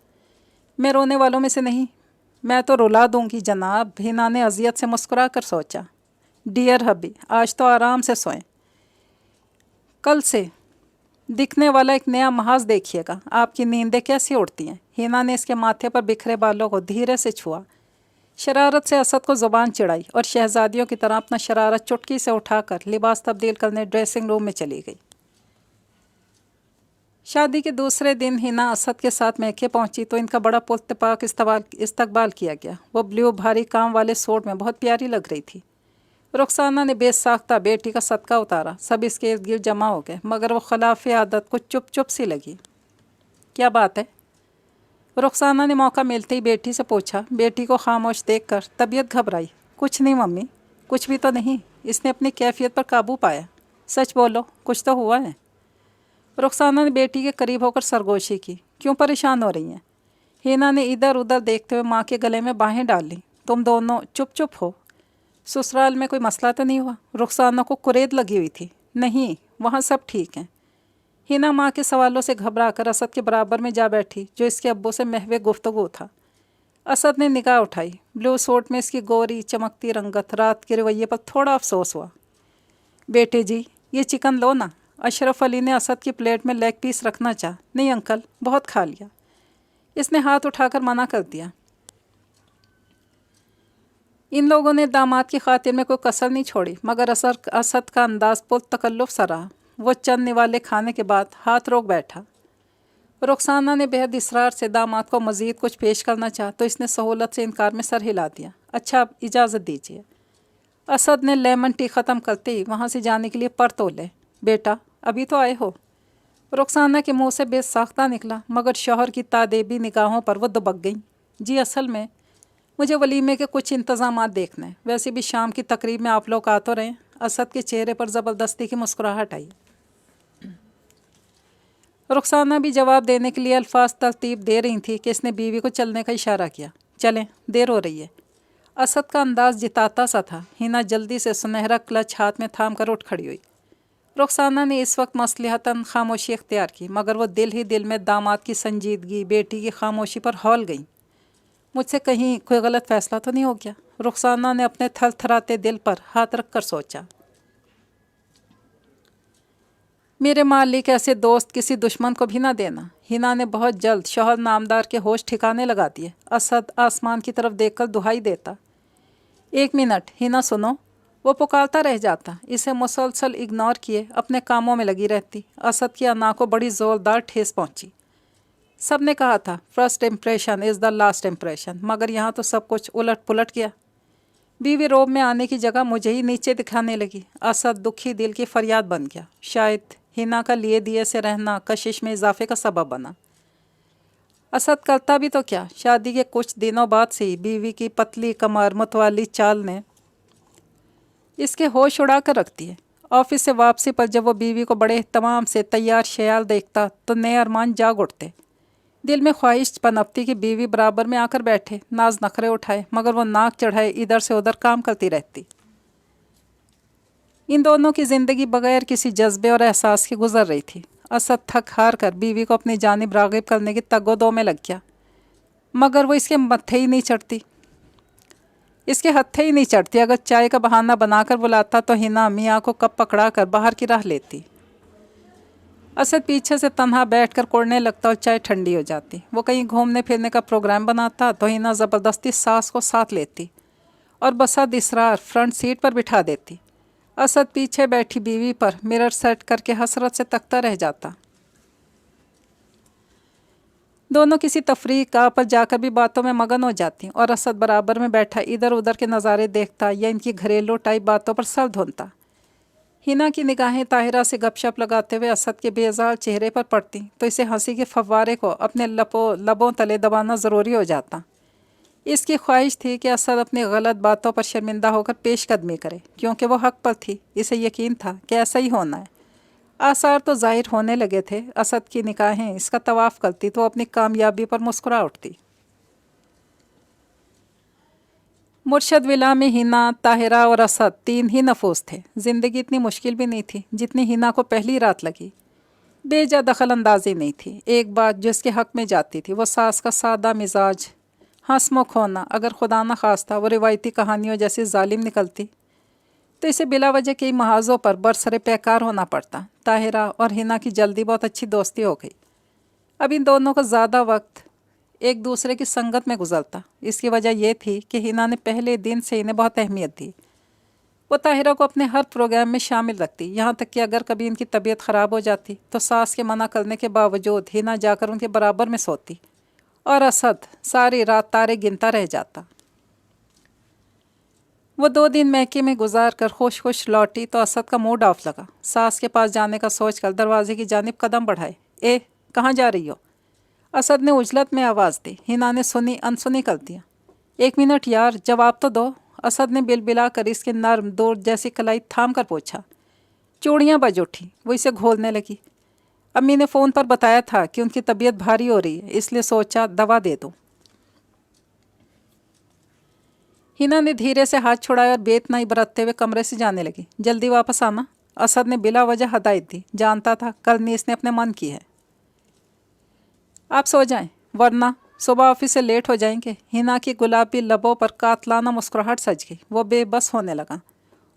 Speaker 1: मैं रोने वालों में से नहीं, मैं तो रुला दूंगी जनाब। हिना ने अजियत से मुस्कुरा कर सोचा। डियर हबी, आज तो आराम से सोएं। कल से दिखने वाला एक नया महाज देखिएगा। आपकी नींदें कैसी उड़ती हैं। हिना ने इसके माथे पर बिखरे बालों को धीरे से छुआ। शरारत से असद को ज़ुबान चिढ़ाई और शहजादियों की तरह अपना शरारत चुटकी से उठाकर लिबास तब्दील करने ड्रेसिंग रूम में चली गई। शादी के दूसरे दिन हिना असद के साथ मैके पहुंची तो इनका बड़ा पुरतपाक इस्तकबाल किया गया। वो ब्लू भारी काम वाले सूट में बहुत प्यारी लग रही थी। रुखसाना ने बेसाख्ता बेटी का सदका उतारा। सब इसके इर्द गिर्द जमा हो गए, मगर वो खिलाफ आदत कुछ चुप चुप सी लगी। क्या बात है? रुखसाना ने मौका मिलते ही बेटी से पूछा। बेटी को खामोश देखकर तबीयत घबराई। कुछ नहीं मम्मी, कुछ भी तो नहीं। इसने अपनी कैफियत पर काबू पाया। सच बोलो, कुछ तो हुआ है। रुखसाना ने बेटी के करीब होकर सरगोशी की। क्यों परेशान हो रही हैं? हिना ने इधर उधर देखते हुए माँ के गले में बाहें डाल ली। तुम दोनों चुप चुप हो। ससुराल में कोई मसला तो नहीं हुआ? रुखसाना को कुरेद लगी हुई थी। नहीं, वहाँ सब ठीक हैं। हिना माँ के सवालों से घबरा कर असद के बराबर में जा बैठी, जो इसके अब्बू से महवे गुफ्तगू था। असद ने निगाह उठाई। ब्लू सूट में इसकी गोरी चमकती रंगत। रात के रवैये पर थोड़ा अफसोस हुआ। बेटे जी, ये चिकन लो ना। अशरफ अली ने असद की प्लेट में लेग पीस रखना चाहा। नहीं अंकल, बहुत खा लिया। इसने हाथ उठाकर मना कर दिया। इन लोगों ने दामाद की खातिर में कोई कसर नहीं छोड़ी, मगर असद का अंदाज पुरतकल्लुफ़ सा रहा। वो चंद निवाले खाने के बाद हाथ रोक बैठा। रुखसाना ने बेहद इसरार से दामाद को मज़ीद कुछ पेश करना चाहा तो इसने सहूलत से इनकार में सर हिला दिया। अच्छा, अब इजाज़त दीजिए। असद ने लेमन टी ख़त्म करते ही वहाँ से जाने के लिए पर तोले। बेटा, अभी तो आए हो? रुखसाना के मुंह से बेसाख्ता निकला, मगर शौहर की तादेबी निगाहों पर वो दुबक गई। जी, असल में मुझे वलीमे के कुछ इंतज़ामात देखने हैं। वैसे भी शाम की तकरीब में आप लोग आ तो रहे। असद के चेहरे पर ज़बरदस्ती की मुस्कुराहट आई। रुखसाना भी जवाब देने के लिए अल्फाज तरतीब दे रही थी कि इसने बीवी को चलने का इशारा किया। चलें, देर हो रही है। असद का अंदाज जिताता सा था। हिना जल्दी से सुनहरा क्लच हाथ में थाम कर उठ खड़ी हुई। रुखसाना ने इस वक्त मसलहतन खामोशी इख्तियार की, मगर वो दिल ही दिल में दामाद की संजीदगी, बेटी की खामोशी पर हौल गई। मुझसे कहीं कोई गलत फैसला तो नहीं हो गया? रुखसाना ने अपने थरथराते दिल पर हाथ रख कर सोचा। मेरे मालिक, ऐसे दोस्त किसी दुश्मन को भी ना देना। हिना ने बहुत जल्द शौहर नामदार के होश ठिकाने लगा दिए। असद आसमान की तरफ देखकर दुहाई देता। 1 मिनट, हिना सुनो। वो पुकारता रह जाता। इसे मुसलसल इग्नोर किए अपने कामों में लगी रहती। असद की अना को बड़ी ज़ोरदार ठेस पहुंची। सब ने कहा था first impression is the last impression, मगर यहाँ तो सब कुछ उलट पुलट गया। बीवी रोब में आने की जगह मुझे ही नीचे दिखाने लगी। असद दुखी दिल की फरियाद बन गया। शायद हिना का लिए दिए से रहना कशिश में इजाफे का सबब बना। असद करता भी तो क्या, शादी के कुछ दिनों बाद से ही बीवी की पतली कमर, मतवाली चाल ने इसके होश उड़ा कर रखती है। ऑफिस से वापसी पर जब वो बीवी को बड़े एहतमाम से तैयार शयाल देखता तो नए अरमान जाग उठते। दिल में ख्वाहिश पनपती कि बीवी बराबर में आकर बैठे, नाज नखरे उठाए, मगर वो नाक चढ़ाए इधर से उधर काम करती रहती। इन दोनों की ज़िंदगी बगैर किसी जज्बे और एहसास की गुजर रही थी। असद थक हार कर बीवी को अपनी जानिब राग़िब करने की तगोदो में लग गया, मगर वो इसके मत्थे ही नहीं चढ़ती, इसके हत्थे ही नहीं चढ़ती। अगर चाय का बहाना बनाकर बुलाता तो हिना मियाँ को कप पकड़ा कर बाहर की राह लेती। असद पीछे से तन्हा बैठकर कोड़ने लगता और चाय ठंडी हो जाती। वो कहीं घूमने फिरने का प्रोग्राम बनाता तो हिना ज़बरदस्ती सास को साथ लेती और बसद इसरार फ्रंट सीट पर बिठा देती। असद पीछे बैठी बीवी पर मिरर सेट करके हसरत से तकता रह जाता। दोनों किसी तफरीह का पर जाकर भी बातों में मगन हो जाती और असद बराबर में बैठा इधर उधर के नज़ारे देखता या इनकी घरेलू टाइप बातों पर सर धोता। हिना की निगाहें ताहिरा से गपशप लगाते हुए असद के बेजार चेहरे पर पड़ती तो इसे हंसी के फव्वारे को अपने लबों तले दबाना ज़रूरी हो जाता। इसकी ख्वाहिश थी कि असद अपनी गलत बातों पर शर्मिंदा होकर पेशकदमी करे, क्योंकि वो हक पर थी। इसे यकीन था कि ऐसा ही होना है। आसार तो जाहिर होने लगे थे। असद की निगाहें इसका तवाफ़ करती तो अपनी कामयाबी पर मुस्कुरा उठती। मुर्शद विला में हिना, ताहिरा और असद 3 ही नफूस थे। ज़िंदगी इतनी मुश्किल भी नहीं थी जितनी हिना को पहली रात लगी। बेजा दखल अंदाजी नहीं थी। एक बात जो इसके हक़ में जाती थी वो सास का सादा मिजाज, हंसमुख होना। अगर खुदा न खास्ता वो रिवायती कहानियों जैसी जालिम निकलती तो इसे बिला वजह कई महाजों पर बरसरे पैकार होना पड़ता। ताहिरा और हिना की जल्दी बहुत अच्छी दोस्ती हो गई। अब इन दोनों का ज़्यादा वक्त एक दूसरे की संगत में गुजरता। इसकी वजह यह थी कि हिना ने पहले दिन से इन्हें बहुत अहमियत दी। वो ताहिरा को अपने हर प्रोग्राम में शामिल रखती, यहाँ तक कि अगर कभी इनकी तबीयत ख़राब हो जाती तो सास के मना करने के बावजूद हिना जाकर उनके बराबर में सोती और असद सारी रात तारे गिनता रह जाता। वो 2 दिन मैके में गुजार कर खुश खुश लौटी तो असद का मूड ऑफ लगा। सास के पास जाने का सोचकर दरवाजे की जानिब कदम बढ़ाए। कहाँ जा रही हो? असद ने उजलत में आवाज़ दी। हिना ने सुनी अनसुनी कर दिया। 1 मिनट यार, जवाब तो दो। असद ने बिलबिला कर इसके नर्म दूर जैसी कलाई थाम कर पूछा। चूड़ियाँ बज उठी। वो इसे घोलने लगी। अम्मी ने फ़ोन पर बताया था कि उनकी तबीयत भारी हो रही है, इसलिए सोचा दवा दे दूँ। हिना ने धीरे से हाथ छुड़ाया और बेतनाई बरतते हुए कमरे से जाने लगी। जल्दी वापस आना, असद ने बिला वजह हदायत दी। जानता था करनी इसने अपने मन की है। आप सो जाएं, वरना सुबह ऑफिस से लेट हो जाएंगे। हिना की गुलाबी लबों पर कातलाना मुस्कुराहट सज गई। वो बेबस होने लगा।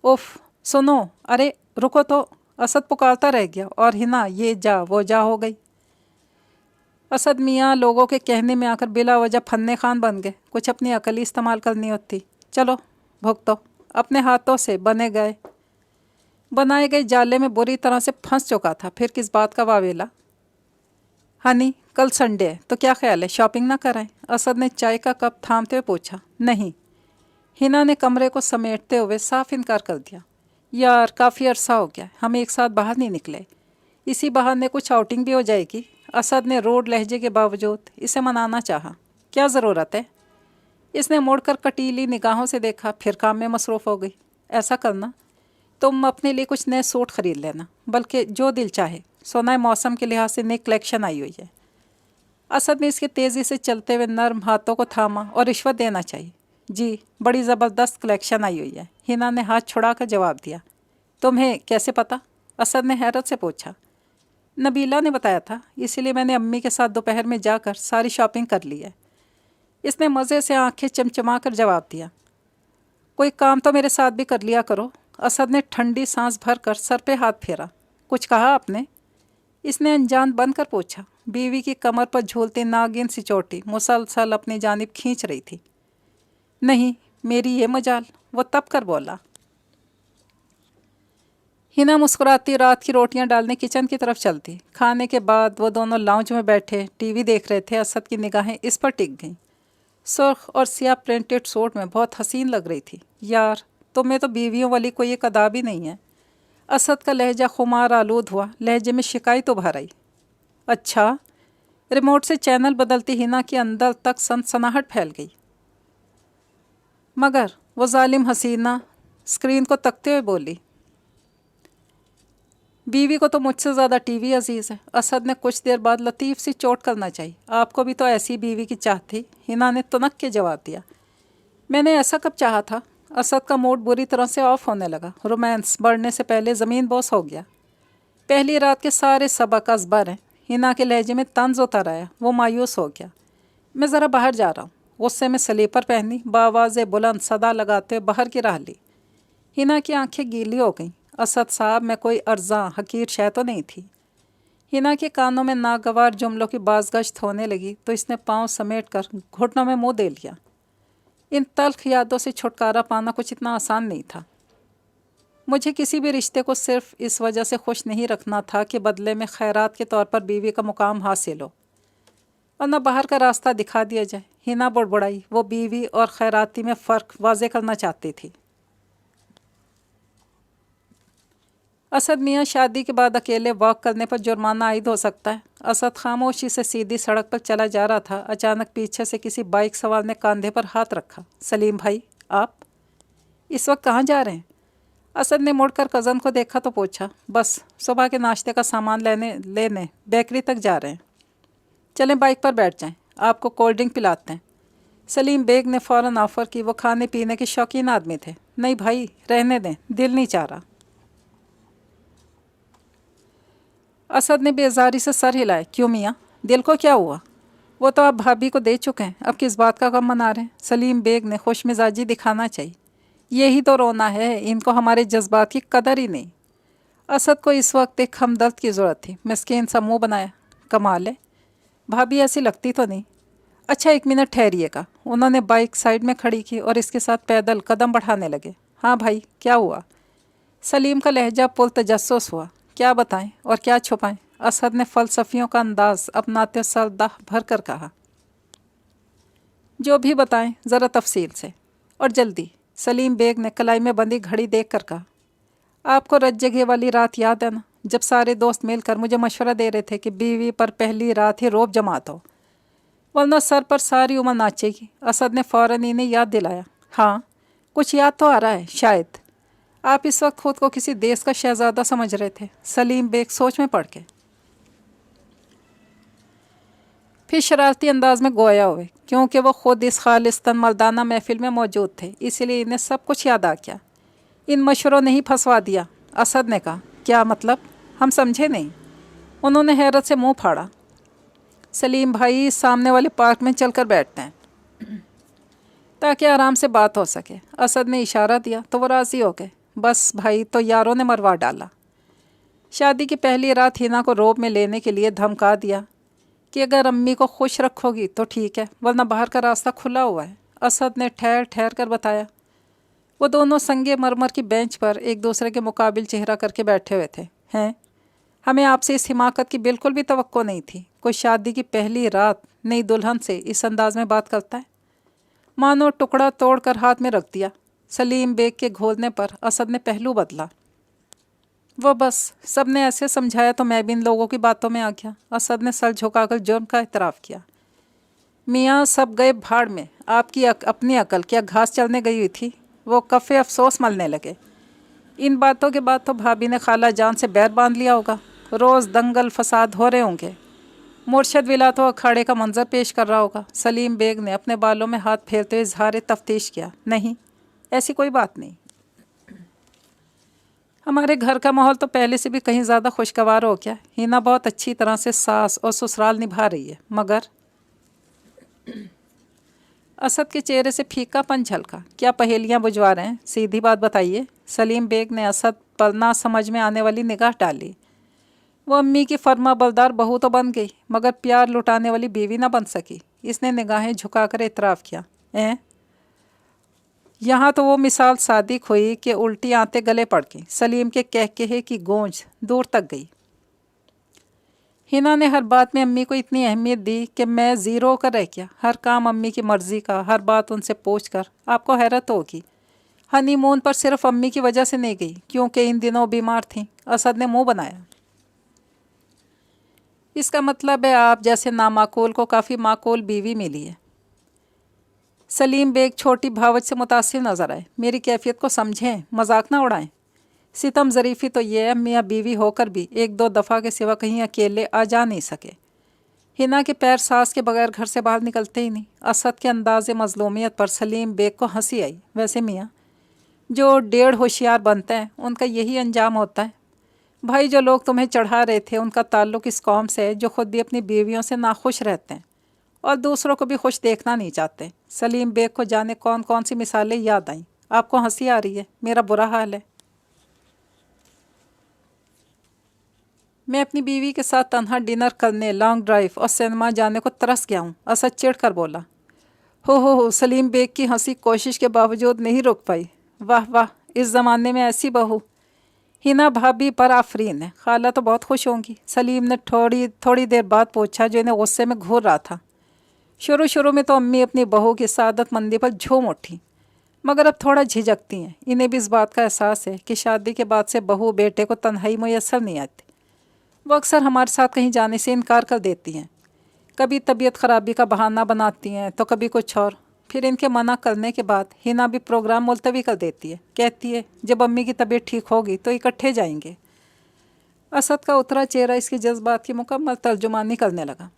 Speaker 1: उफ, सुनो, अरे रुको तो। असद पुकारता रह गया और हिना ये जा वो जा हो गई। असद मियाँ लोगों के कहने में आकर बिला वजह फन्ने खान बन गए। कुछ अपनी अकल इस्तेमाल करनी होती। चलो भुगतो। अपने हाथों से बनाए गए जाले में बुरी तरह से फंस चुका था। फिर किस बात का वावेला। हनी, कल संडे है तो क्या ख्याल है, शॉपिंग ना कराएं? असद ने चाय का कप थामते हुए पूछा। नहीं। हिना ने कमरे को समेटते हुए साफ इनकार कर दिया। यार, काफ़ी अरसा हो गया हम एक साथ बाहर नहीं निकले, इसी बहाने कुछ आउटिंग भी हो जाएगी। असद ने रोड लहजे के बावजूद इसे मनाना चाहा। क्या ज़रूरत है? इसने मुड़कर कटीली निगाहों से देखा, फिर काम में मसरूफ़ हो गई। ऐसा करना, तुम अपने लिए कुछ नए सूट खरीद लेना, बल्कि जो दिल चाहे। सोना मौसम के लिहाज से नई कलेक्शन आई हुई है। असद ने इसके तेज़ी से चलते हुए नर्म हाथों को थामा। और रिश्वत देना चाहिए? जी, बड़ी ज़बरदस्त कलेक्शन आई हुई है। हिना ने हाथ छुड़ा कर जवाब दिया। तुम्हें कैसे पता? असद ने हैरत से पूछा। नबीला ने बताया था, इसीलिए मैंने अम्मी के साथ दोपहर में जाकर सारी शॉपिंग कर ली है। इसने मज़े से आंखें चमचमा कर जवाब दिया। कोई काम तो मेरे साथ भी कर लिया करो। असद ने ठंडी सांस भर कर सर पे हाथ फेरा। कुछ कहा आपने? इसने अनजान बनकर पूछा। बीवी की कमर पर झूलती नागिन सी चोटी मुसलसल अपनी जानिब खींच रही थी। नहीं, मेरी ये मजाल, वो तब कर बोला। हिना मुस्कुराती रात की रोटियां डालने किचन की तरफ चलती। खाने के बाद वो दोनों लाउंज में बैठे टीवी देख रहे थे। असद की निगाहें इस पर टिक गईं। सुर्ख और सियाह प्रिंटेड सूट में बहुत हसीन लग रही थी। यार, तुम्हें तो बीवियों वाली कोई एक अदा भी नहीं है। असद का लहजा खुमार आलूद हुआ। लहजे में शिकायत उभर आई। अच्छा? रिमोट से चैनल बदलती हिना के अंदर तक सनसनाहट फैल गई। मगर वो जालिम हसीना स्क्रीन को तकते हुए बोली। बीवी को तो मुझसे ज़्यादा टीवी अजीज़ है। असद ने कुछ देर बाद लतीफ़ सी चोट करना चाहिए। आपको भी तो ऐसी बीवी की चाह थी। हिना ने तुनक के जवाब दिया। मैंने ऐसा कब चाहा था? असद का मूड बुरी तरह से ऑफ होने लगा। रोमांस बढ़ने से पहले ज़मीन बोस हो गया। पहली रात के सारे सबक अज़बर हैं। हिना के लहजे में तंज उतर आया। वो मायूस हो गया। मैं ज़रा बाहर जा रहा हूँ। गुस्से में स्लीपर पहनी बावाज़े बुलंद सदा लगाते हुए बाहर की राह ली। हिना की आंखें गीली हो गईं। असद साहब में कोई अर्जा हकीर शय तो नहीं थी। हिना के कानों में नागवार जुमलों की बाज़गश्त होने लगी तो इसने पाँव समेट कर घुटनों में मुंह दे लिया। इन तल्ख यादों से छुटकारा पाना कुछ इतना आसान नहीं था। मुझे किसी भी रिश्ते को सिर्फ इस वजह से खुश नहीं रखना था कि बदले में खैरात के तौर पर बीवी का मुकाम हासिल हो, वरना बाहर का रास्ता दिखा दिया जाए। हिना बुड़बुड़ाई। वो बीवी और खैराती में फ़र्क वाज़े करना चाहती थी। असद मियाँ, शादी के बाद अकेले वॉक करने पर जुर्माना आयद हो सकता है। असद खामोशी से सीधी सड़क पर चला जा रहा था। अचानक पीछे से किसी बाइक सवार ने कंधे पर हाथ रखा। सलीम भाई, आप इस वक्त कहाँ जा रहे हैं? असद ने मुड़कर कज़न को देखा तो पूछा। बस सुबह के नाश्ते का सामान लेने बेकरी तक जा रहे हैं। चलें बाइक पर बैठ जाएं, आपको कोल्ड ड्रिंक पिलाते हैं। सलीम बेग ने फ़ौरन ऑफ़र की। वो खाने पीने के शौकीन आदमी थे। नहीं भाई, रहने दें, दिल नहीं चाह रहा। असद ने बेजारी से सर हिलाए। क्यों मियाँ, दिल को क्या हुआ? वो तो आप भाभी को दे चुके हैं, अब किस बात का गम मना रहे हैं? सलीम बेग ने खुश मिजाजी दिखाना चाहिए। यही तो रोना है, इनको हमारे जज्बात की कदर ही नहीं। असद को इस वक्त एक हमदर्द की ज़रूरत थी। मिस्कीन सा मुँह बनाया। कमाल है, भाभी ऐसी लगती तो नहीं। अच्छा, 1 मिनट ठहरिएगा। उन्होंने बाइक साइड में खड़ी की और इसके साथ पैदल कदम बढ़ाने लगे। हाँ भाई, क्या हुआ? सलीम का लहजा पुल तजस्सुस हुआ। क्या बताएं और क्या छुपाएं? असद ने फ़लसफ़ियों का अंदाज़ अपनाते सर दाह भर कर कहा। जो भी बताएं, ज़रा तफसील से और जल्दी। सलीम बेग ने कलाई में बंधी घड़ी देख कर कहा। आपको रज जगह वाली रात याद है ना, जब सारे दोस्त मिलकर मुझे मशवरा दे रहे थे कि बीवी पर पहली रात ही रोब जमात हो, वरना सर पर सारी उम्र नाचेगी। असद ने फ़ौरन इन्हें याद दिलाया। हाँ, कुछ याद तो आ रहा है शायद। आप इस वक्त खुद को किसी देश का शहज़ादा समझ रहे थे। सलीम बेग सोच में पड़ गए, फिर शरारती अंदाज में गोया हुए। क्योंकि वो खुद इस खालिस्तान मर्दाना महफिल में मौजूद थे, इसीलिए इन्हें सब कुछ याद आ गया। इन मशवरों ने ही फंसवा दिया। असद ने कहा। क्या मतलब? हम समझे नहीं। उन्होंने हैरत से मुंह फाड़ा। सलीम भाई, सामने वाले पार्क में चलकर बैठते हैं ताकि आराम से बात हो सके। असद ने इशारा दिया तो वो राज़ी हो गए। बस भाई, तो यारों ने मरवा डाला। शादी की पहली रात हिना को रोब में लेने के लिए धमका दिया कि अगर अम्मी को खुश रखोगी तो ठीक है, वरना बाहर का रास्ता खुला हुआ है। असद ने ठहर ठहर कर बताया। وہ دونوں संगे मरमर की बेंच पर एक दूसरे के मुकाबिल चेहरा करके बैठे हुए थे। हैं, हमें आपसे इस हिमाकत की बिल्कुल भी तवक्को नहीं थी। कोई शादी की पहली रात नई दुल्हन से इस अंदाज में बात करता है। मानो टुकड़ा तोड़कर हाथ में रख दिया। सलीम बेग के घोलने पर असद ने पहलू बदला। वो बस सब ने ऐसे समझाया तो मैं भी इन लोगों की बातों में आ गया। असद ने सर झुकाकर जुर्म का इतराफ़ किया। मियाँ सब गए भाड़ में, आपकी अपनी अकल क्या घास चलने गई हुई थी। वो कफ़े अफसोस मलने लगे। इन बातों के बाद तो भाभी ने खाला जान से बैर बांध लिया होगा। रोज़ दंगल फसाद हो रहे होंगे। मुर्शद विला तो अखाड़े का मंजर पेश कर रहा होगा। सलीम बेग ने अपने बालों में हाथ फेरते हुए इजहार तफ्तीश किया। नहीं, ऐसी कोई बात नहीं। हमारे घर का माहौल तो पहले से भी कहीं ज़्यादा खुशगवार हो गया। हिना बहुत अच्छी तरह से सास और ससुराल निभा रही है। मगर असद के चेहरे से फीकापन झलका। क्या पहेलियां बुझवा रहे हैं? सीधी बात बताइए। सलीम बेग ने असद पर ना समझ में आने वाली निगाह डाली। वो अम्मी की फर्मा बरदार बहू तो बन गई, मगर प्यार लुटाने वाली बीवी ना बन सकी। इसने निगाहें झुकाकर इतराफ़ किया। यहाँ तो वो मिसाल सादिक हुई कि उल्टी आंतें गले पड़ गई। सलीम के कहकहे की गूंज दूर तक गई। हिना ने हर बात में अम्मी को इतनी अहमियत दी कि मैं ज़ीरो होकर रह गया। हर काम अम्मी की मर्ज़ी का, हर बात उनसे पूछ कर। आपको हैरत होगी, हनीमून पर सिर्फ अम्मी की वजह से नहीं गई, क्योंकि इन दिनों बीमार थीं। असद ने मुंह बनाया। इसका मतलब है आप जैसे नामाकूल को काफ़ी माकूल बीवी मिली है। सलीम बेग छोटी भावच से मुतासिर नज़र आए। मेरी कैफियत को समझें, मजाक ना उड़ाएं। सितम ज़रीफ़ी तो ये है, मियाँ बीवी होकर भी एक दो दफ़ा के सिवा कहीं अकेले आ जा नहीं सके। हिना के पैर सास के बगैर घर से बाहर निकलते ही नहीं। असद के अंदाज़े मज़लूमियत पर सलीम बेग को हंसी आई। वैसे मियाँ जो डेढ़ होशियार बनते हैं उनका यही अंजाम होता है। भाई जो लोग तुम्हें चढ़ा रहे थे उनका ताल्लुक़ इस कौम से है जो ख़ुद भी अपनी बीवियों से नाखुश रहते हैं और दूसरों को भी खुश देखना नहीं चाहते। सलीम बेग को जाने कौन कौन सी मिसालें याद आईं। आपको हंसी आ रही है, मेरा बुरा हाल है। मैं अपनी बीवी के साथ तन्हा डिनर करने, लॉन्ग ड्राइव और सिनेमा जाने को तरस गया हूँ। असद चिढ़ कर बोला। हो सलीम बेग की हंसी कोशिश के बावजूद नहीं रुक पाई। वाह वाह, इस ज़माने में ऐसी बहू। हिना भाभी पर आफरीन है। खाला तो बहुत खुश होंगी। सलीम ने थोड़ी देर बाद पूछा, जो इन्हें गुस्से में घूर रहा था। शुरू में तो अम्मी अपनी बहू की सादतमंदी पर झूम उठी, मगर अब थोड़ा झिझकती हैं। इन्हें भी इस बात का एहसास है कि शादी के बाद से बहू बेटे को तन्हाई मुयस्सर नहीं आती। वो अक्सर हमारे साथ कहीं जाने से इनकार कर देती हैं। कभी तबीयत ख़राबी का बहाना बनाती हैं तो कभी कुछ और। फिर इनके मना करने के बाद हिना भी प्रोग्राम मुलतवी कर देती है। कहती है जब अम्मी की तबीयत ठीक होगी तो इकट्ठे जाएंगे। असद का उतरा चेहरा इसकी जज्बात की मुकम्मल तर्जुमानी करने लगा।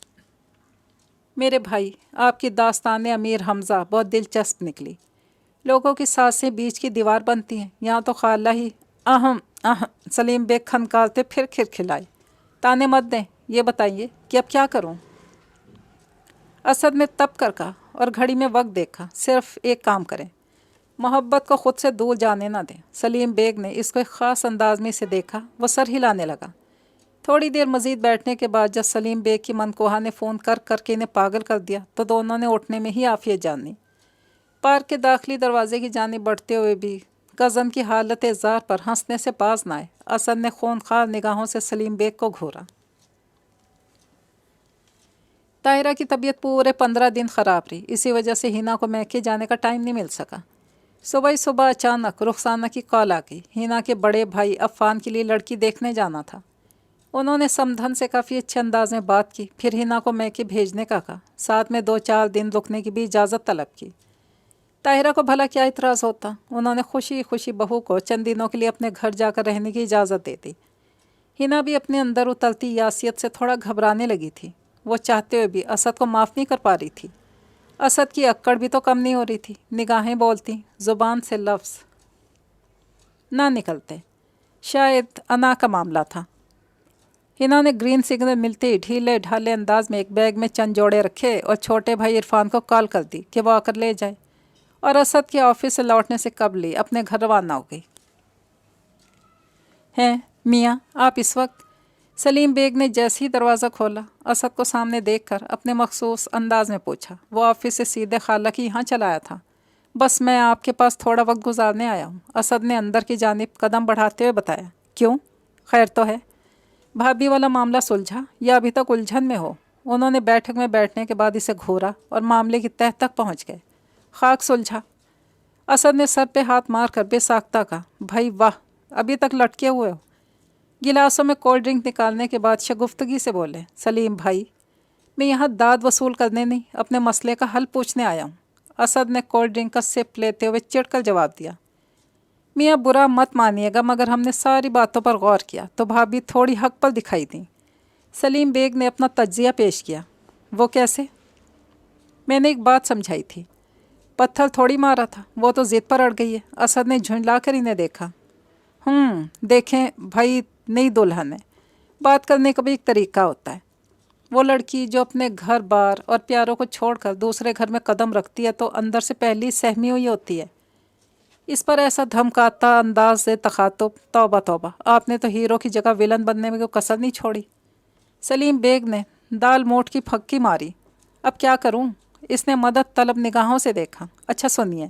Speaker 1: मेरे भाई, आपकी दास्तान अमीर हमज़ा बहुत दिलचस्प निकली। लोगों की सांसें बीच की दीवार बनती हैं। यहाँ तो खाला ही अहम सलीम बेग खनकारते फिर खिलखिलाए। ताने मत दें, ये बताइए कि अब क्या करूं? असद ने तप कर कहा और घड़ी में वक्त देखा। सिर्फ एक काम करें, मोहब्बत को ख़ुद से दूर जाने ना दें। सलीम बेग ने इसको एक ख़ास अंदाज में से देखा। वो सर हिलाने लगा। थोड़ी देर मज़ीद बैठने के बाद जब सलीम बेग की मनकोहा ने फ़ोन करके इन्हें पागल कर दिया तो दोनों ने उठने में ही आफियत जानी। पार्क के दाखिली दरवाजे की जानिब बढ़ते हुए भी कज़न की हालत ज़ार पर हंसने से बाज न आए। असद ने खूनखार निगाहों से सलीम बेग को घूरा। ताहिरा की तबीयत पूरे 15 दिन ख़राब रही। इसी वजह से हिना को मैके जाने का टाइम नहीं मिल सका। सुबह अचानक रुखसाना की कॉल आ गई। हिना के बड़े भाई अफ़ान के लिए लड़की देखने जाना था। उन्होंने समधन से काफ़ी अच्छे अंदाज में बात की। फिर हिना को मैके भेजने का कहा। साथ में 2-4 दिन रुकने की भी इजाज़त तलब की। ताहिरा को भला क्या इतराज़ होता। उन्होंने खुशी खुशी बहू को चंद दिनों के लिए अपने घर जाकर रहने की इजाज़त दे दी। हिना भी अपने अंदर उतरती यासियत से थोड़ा घबराने लगी थी। वो चाहते हुए भी असद को माफ़ नहीं कर पा रही थी। असद की अक्कड़ भी तो कम नहीं हो रही थी। निगाहें बोलती, ज़ुबान से लफ्ज़ ना निकलते। शायद अना का मामला था। हिना ने ग्रीन सिग्नल मिलते ही ढीले ढाले अंदाज में एक बैग में चंद जोड़े रखे और छोटे भाई इरफान को कॉल कर दी कि वो आकर ले जाए, और असद के ऑफिस से लौटने से कबल अपने घर रवाना हो गई। हैं मियाँ, आप इस वक्त? सलीम बेग ने जैसे ही दरवाज़ा खोला असद को सामने देखकर अपने मखसूस अंदाज में पूछा। वो ऑफिस से सीधे खाला की यहाँ चला आया था। बस मैं आपके पास थोड़ा वक्त गुजारने आया हूँ, असद ने अंदर की जानिब कदम बढ़ाते हुए बताया। क्यों, खैर तो है? भाभी वाला मामला सुलझा या अभी तक उलझन में हो? उन्होंने बैठक में बैठने के बाद इसे घूरा और मामले की तह तक पहुँच गए। खाक सुलझा? असद ने सर पे हाथ मार कर बेसाख्ता कहा। भाई वाह, अभी तक लटके हुए हो। गिलासों में कोल्ड ड्रिंक निकालने के बाद शगुफ्तगी से बोले, सलीम भाई, मैं यहाँ दाद वसूल करने नहीं, अपने मसले का हल पूछने आया हूँ। असद ने कोल्ड ड्रिंक का सिप लेते हुए चिढ़कर जवाब दिया। मियाँ बुरा मत मानिएगा, मगर हमने सारी बातों पर गौर किया तो भाभी थोड़ी हक पर दिखाई दी। सलीम बेग ने अपना तज्जिया पेश किया। वो कैसे? मैंने एक बात समझाई थी। पत्थर थोड़ी मारा था, वो तो ज़िद पर अड़ गई है। असद ने झुंझला कर इन्हें देखा। देखें भाई, नई दुल्हन है, बात करने का भी एक तरीका होता है। वो लड़की जो अपने घर बार और प्यारों को छोड़कर दूसरे घर में कदम रखती है तो अंदर से पहली सहमी हुई होती है। इस पर ऐसा धमकाता अंदाज से तखातुब, तौबा तौबा, आपने तो हीरो की जगह विलन बनने में कोई कसर नहीं छोड़ी। सलीम बेग ने दाल मोट की फक्की मारी। अब क्या करूं? इसने मदद तलब निगाहों से देखा। अच्छा सुनिए,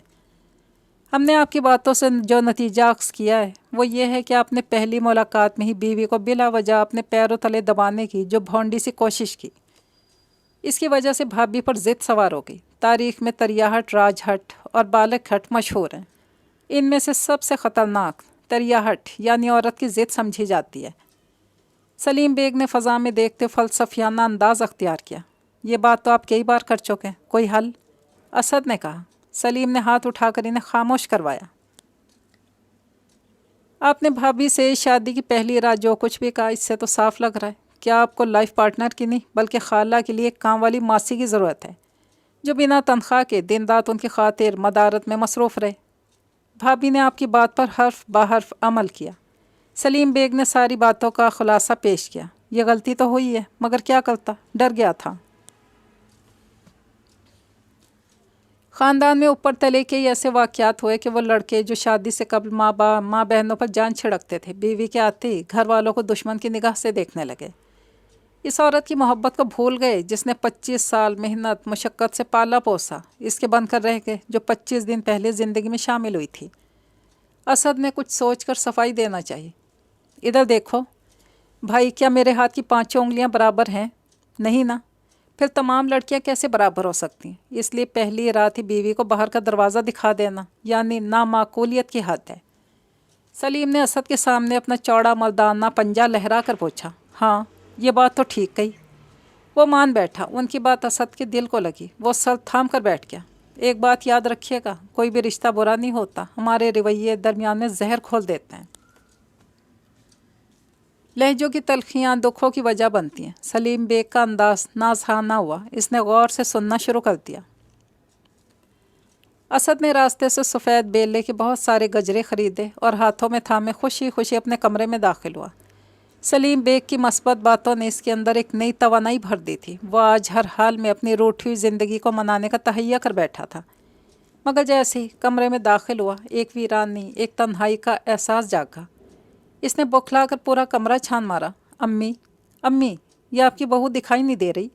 Speaker 1: हमने आपकी बातों से जो नतीजा अख्ज़ किया है वो ये है कि आपने पहली मुलाकात में ही बीवी को बिला वजह अपने पैरों तले दबाने की जो भौंडी सी कोशिश की, इसकी वजह से भाभी पर ज़िद सवार हो गई। तारीख़ में तरियाहट, राजहट और बालक हट मशहूर हैं। इनमें से सबसे ख़तरनाक तरियाहट यानी औरत की ज़िद समझी जाती है। सलीम बेग ने फ़ज़ा में देखते फ़लसफ़ियाना अंदाज़ अख्तियार किया। ये बात तो आप कई बार कर चुके हैं, कोई हल? असद ने कहा। सलीम ने हाथ उठाकर इन्हें खामोश करवाया। आपने भाभी से शादी की पहली रात जो कुछ भी कहा, इससे तो साफ लग रहा है कि आपको लाइफ पार्टनर की नहीं बल्कि खाला के लिए काम वाली मासी की ज़रूरत है, जो बिना तनख्वाह के दिन रात उनकी खातिर मदारत में मसरूफ़ रहे। भाभी ने आपकी बात पर हर्फ बहर्फ अमल किया। सलीम बेग ने सारी बातों का खुलासा पेश किया। ये गलती तो हुई है, मगर क्या करता, डर गया था। ख़ानदान में ऊपर तले के ही ऐसे वाक़यात हुए कि वो लड़के जो शादी से कबल माँ बहनों पर जान छिड़कते थे, बीवी के आते ही घर वालों को दुश्मन की निगाह से देखने लगे। इस औरत की मोहब्बत को भूल गए जिसने 25 साल मेहनत मशक्क़त से पाला पोसा, इसके बनकर रह गए जो 25 दिन पहले ज़िंदगी में शामिल हुई थी। असद ने कुछ सोचकर सफाई देना चाहिए। इधर देखो भाई, क्या मेरे हाथ की 5 उंगलियां बराबर हैं? नहीं ना, फिर तमाम लड़कियां कैसे बराबर हो सकती हैं? इसलिए पहली रात ही बीवी को बाहर का दरवाज़ा दिखा देना यानी नामाकूलियत की हद है। सलीम ने असद के सामने अपना चौड़ा मर्दाना पंजा लहरा कर पूछा। हाँ, ये बात तो ठीक कही। वो मान बैठा। उनकी बात असद के दिल को लगी। वो सर थाम कर बैठ गया। एक बात याद रखिएगा, कोई भी रिश्ता बुरा नहीं होता, हमारे रवैये दरमियान में जहर खोल देते हैं। लहजों की तलखियाँ दुखों की वजह बनती हैं। सलीम बेग का अंदाज नाजहाना हुआ। इसने गौर से सुनना शुरू कर दिया। असद ने रास्ते से सफ़ेद बेले के बहुत सारे गजरे ख़रीदे और हाथों में थामे खुशी खुशी अपने कमरे में दाखिल हुआ। सलीम बेग की मस्बत बातों ने इसके अंदर एक नई तवानाई भर दी थी। वह आज हर हाल में अपनी रूठी हुई ज़िंदगी को मनाने का तहैया कर बैठा था। मगर जैसे ही कमरे में दाखिल हुआ, एक वीरानी, एक तन्हाई का एहसास जागा। इसने बौखला कर पूरा कमरा छान मारा। अम्मी, अम्मी, ये आपकी बहू दिखाई नहीं दे रही?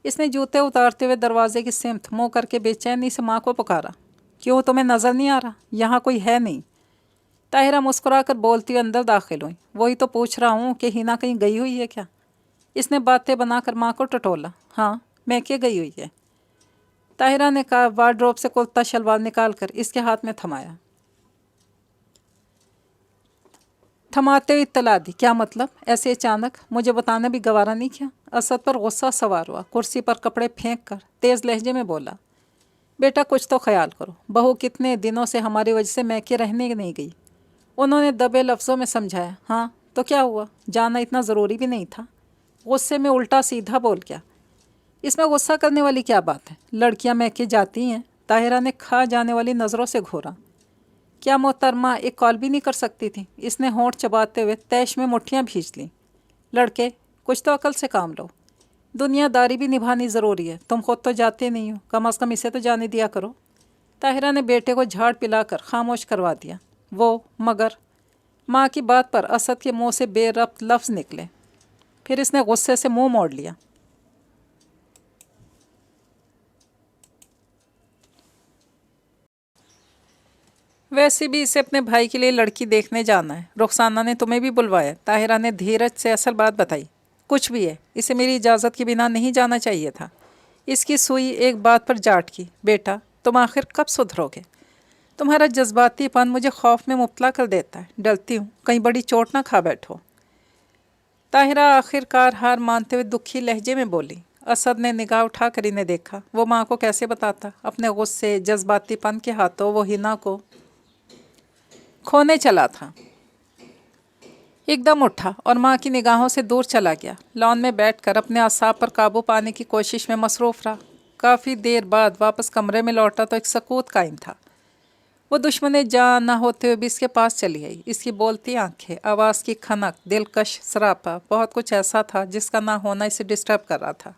Speaker 1: इसने जूते उतारते हुए दरवाजे की सिमत मुँह करके बेचैनी से माँ को पुकारा। क्यों, तुम्हें नज़र नहीं आ रहा? यहाँ कोई है नहीं? ताहिरा मुस्कुरा कर बोलती हुई अंदर दाखिल हुई। वही तो पूछ रहा हूँ कि हिना कहीं गई हुई है क्या? इसने बातें बनाकर माँ को टटोला। हाँ, मैं क्या गई हुई है? ताहिरा ने कहा। वार्डरोब से कुर्ता शलवार निकाल कर इसके हाथ में थमाया। थमाते हुए इत्तला दी। क्या मतलब? ऐसे अचानक? मुझे बताना भी गवारा नहीं किया? असद पर गुस्सा सवार हुआ। कुर्सी पर कपड़े फेंक कर तेज़ लहजे में बोला। बेटा कुछ तो ख्याल करो, बहू कितने दिनों से हमारी वजह से मैके रहने नहीं गई। उन्होंने दबे लफ्ज़ों में समझाया। हाँ तो क्या हुआ, जाना इतना ज़रूरी भी नहीं था। गुस्से में उल्टा सीधा बोल गया। इसमें गुस्सा करने वाली क्या बात है? लड़कियां मैके जाती हैं। ताहिरा ने खा जाने वाली नज़रों से घूरा। क्या मोहतरमा एक कॉल भी नहीं कर सकती थी? इसने होंठ चबाते हुए तैश में मुट्ठियाँ भींच लीं। लड़के कुछ तो अकल से काम लो, दुनियादारी भी निभानी ज़रूरी है। तुम खुद तो जाते नहीं हो, कम अज़ कम इसे तो जाने दिया करो। ताहिरा ने बेटे को झाड़ पिलाकर खामोश करवा दिया। वो मगर माँ की बात पर असद के मुँह से बेरब्त लफ्ज़ निकले। फिर इसने गुस्से से मुँह मोड़ लिया। वैसे भी इसे अपने भाई के लिए लड़की देखने जाना है। रुखसाना ने तुम्हें भी बुलवाया? ताहिरा ने धीरज से असल बात बताई। कुछ भी है, इसे मेरी इजाज़त के बिना नहीं जाना चाहिए था। इसकी सुई एक बात पर जाट की। बेटा, तुम आखिर कब सुधरोगे? तुम्हारा जज्बातीपन मुझे खौफ में मुब्तला कर देता है। डरती हूँ कहीं बड़ी चोट ना खा बैठो। ताहिरा आखिरकार हार मानते हुए दुखी लहजे में बोली। असद ने निगाह उठाकर इन्हें देखा। वो माँ को कैसे बताता? अपने गुस्से जज्बातीपन के हाथों वो हिना को खोने चला था। एकदम उठा और माँ की निगाहों से दूर चला गया। लॉन में बैठकर अपने असाब पर काबू पाने की कोशिश में मसरूफ़ रहा। काफ़ी देर बाद वापस कमरे में लौटा तो एक सकूत कायम था। वो दुश्मन जान न होते हुए भी इसके पास चली आई। इसकी बोलती आंखें, आवाज़ की खनक, दिलकश सरापा, बहुत कुछ ऐसा था जिसका ना होना इसे डिस्टर्ब कर रहा था।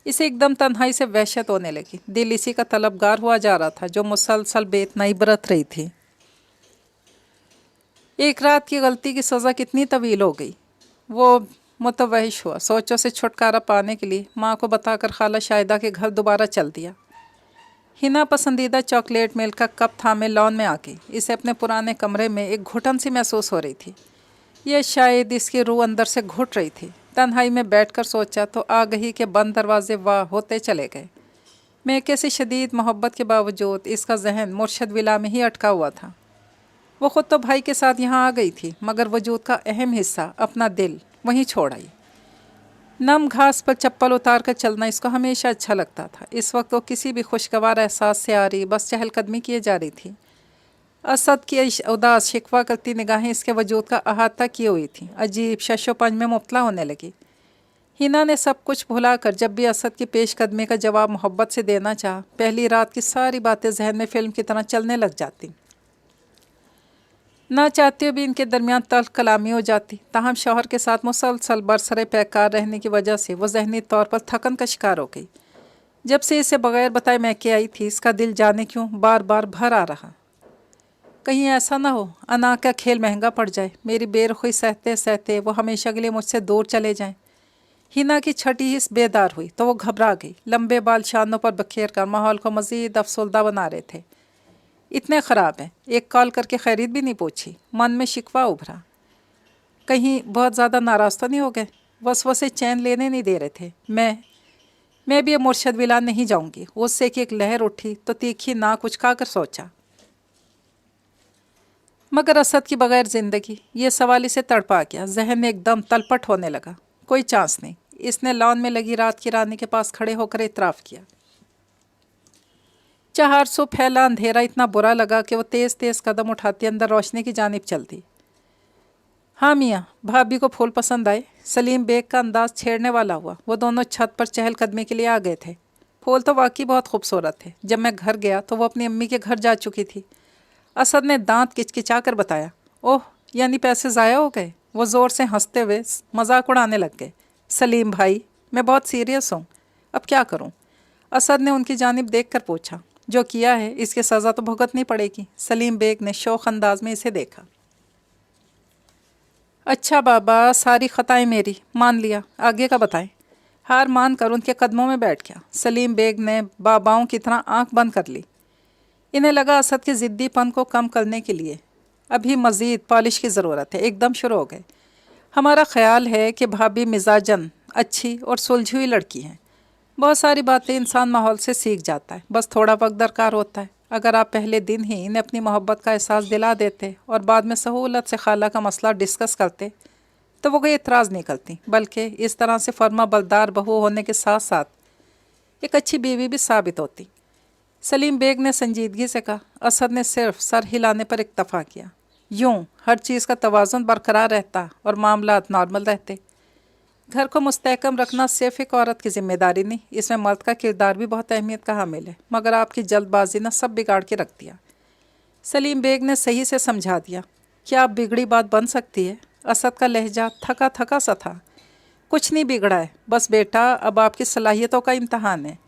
Speaker 1: इसे एकदम तन्हाई से वहशत होने लगी। दिल इसी का तलबगार हुआ जा रहा था जो मुसलसल बेतनाई बरत रही थी। एक रात की गलती की सज़ा कितनी तवील हो गई। वो मुतवहिश हुआ। सोचों से छुटकारा पाने के लिए माँ को बताकर खाला शाहिदा के घर दोबारा चल दिया। हिना पसंदीदा चॉकलेट मिल्क का कप थामे लॉन में आ गई। इसे अपने पुराने कमरे में एक घुटन सी महसूस हो रही थी। यह शायद इसकी रूह अंदर से घुट रही थी। तन्हाई में बैठकर सोचा तो आगही के बंद दरवाजे वाह होते चले गए। मेके से शदीद मोहब्बत के बावजूद इसका जहन मुर्शद विला में ही अटका हुआ था। वो ख़ुद तो भाई के साथ यहाँ आ गई थी, मगर वजूद का अहम हिस्सा, अपना दिल, वहीं छोड़ आई। नम घास पर चप्पल उतार कर चलना इसको हमेशा अच्छा लगता था। इस वक्त वो किसी भी खुशगवार एहसास से आ रही बस चहलकदमी किए जा रही थी। असद की उदास शिकवा करती निगाहें इसके वजूद का अहाता किए हुई थीं। अजीब शशोपंज में मुब्तला होने लगी। हिना ने सब कुछ भुलाकर जब भी असद की पेशकदमी का जवाब मोहब्बत से देना चाहा, पहली रात की सारी बातें जहन में फिल्म की तरह चलने लग जाती। ना चाहते हुए भी इनके दरमियान तल्ख कलामी हो जाती। ताहम शौहर के साथ मुसलसल बरसरे पैकार रहने की वजह से वो जहनी तौर पर थकन का शिकार हो गई। जब से इसे बगैर बताए मैके आई थी, इसका दिल जाने क्यों बार बार भर आ रहा। कहीं ऐसा ना हो अना का खेल महंगा पड़ जाए, मेरी बेरुखी सहते सहते वो हमेशा के लिए मुझसे दूर चले जाएं। हिना की छठी हिस्स बेदार हुई तो वो घबरा गई। लंबे बाल शानों पर बखेर कर माहौल को मज़ीद अफसुल्दा बना रहे थे। इतने ख़राब हैं, एक कॉल करके खैरियत भी नहीं पूछी। मन में शिकवा उभरा, कहीं बहुत ज़्यादा नाराज़ तो नहीं हो गए। वसवसे चैन लेने नहीं दे रहे थे। मैं भी अब मुर्शद विला नहीं जाऊंगी। उससे की एक लहर उठी तो तीखी ना कुछ खाकर सोचा, मगर असद की बगैर ज़िंदगी, ये सवाल इसे तड़पा गया। जहन में एकदम तलपट होने लगा। कोई चांस नहीं। इसने लॉन में लगी रात की रानी के पास खड़े होकर इतराफ़ किया। 400 फैला अंधेरा इतना बुरा लगा कि वो तेज़ तेज़ कदम उठाती अंदर रोशनी की जानिब चलती। हाँ मियाँ, भाभी को फूल पसंद आए। सलीम बेग का अंदाज छेड़ने वाला हुआ। वो दोनों छत पर चहलकदमी के लिए आ गए थे। फूल तो वाकई बहुत खूबसूरत थे। जब मैं घर गया तो वो अपनी अम्मी के घर जा चुकी थी। असद ने दांत किचकिचा कर बताया। ओह, यानी पैसे ज़ाया हो गए। वो ज़ोर से हंसते हुए मजाक उड़ाने लग गए। सलीम भाई, मैं बहुत सीरियस हूँ। अब क्या करूँ? असद ने उनकी जानिब देख कर पूछा। जो किया है इसकी सज़ा तो भुगतनी पड़ेगी। सलीम बेग ने शौक अंदाज में इसे देखा। अच्छा बाबा, सारी ख़ताएं मेरी, मान लिया, आगे का बताएं। हार मान कर उनके कदमों में बैठ गया। सलीम बेग ने बाबाओं की तरह आंख बंद कर ली। इन्हें लगा असद के ज़िद्दीपन को कम करने के लिए अभी मज़ीद पॉलिश की ज़रूरत है। एकदम शुरू हो गए। हमारा ख्याल है कि भाभी मिजाजन अच्छी और सुलझी हुई लड़की हैं। बहुत सारी बातें इंसान माहौल से सीख जाता है, बस थोड़ा वक्त दरकार होता है। अगर आप पहले दिन ही इन्हें अपनी मोहब्बत का एहसास दिला देते और बाद में सहूलत से खाला का मसला डिस्कस करते तो वो कोई एतराज़ नहीं करती, बल्कि इस तरह से फर्मा बरदार बहू होने के साथ साथ एक अच्छी बीवी भी साबित होती। सलीम बेग ने संजीदगी से कहा। असद ने सिर्फ सर हिलाने पर इक्तफ़ा किया। यूँ हर चीज़ का तवाज़ुन बरकरार रहता और मामलात नॉर्मल रहते। घर को मुस्तहकम रखना सिर्फ एक औरत की जिम्मेदारी नहीं, इसमें मर्द का किरदार भी बहुत अहमियत का हामिल है। मगर आपकी जल्दबाजी ने सब बिगाड़ के रख दिया। सलीम बेग ने सही से समझा दिया। क्या अब बिगड़ी बात बन सकती है? असद का लहजा थका थका सा था। कुछ नहीं बिगड़ा है, बस बेटा अब आपकी सलाहियतों का इम्तहान है।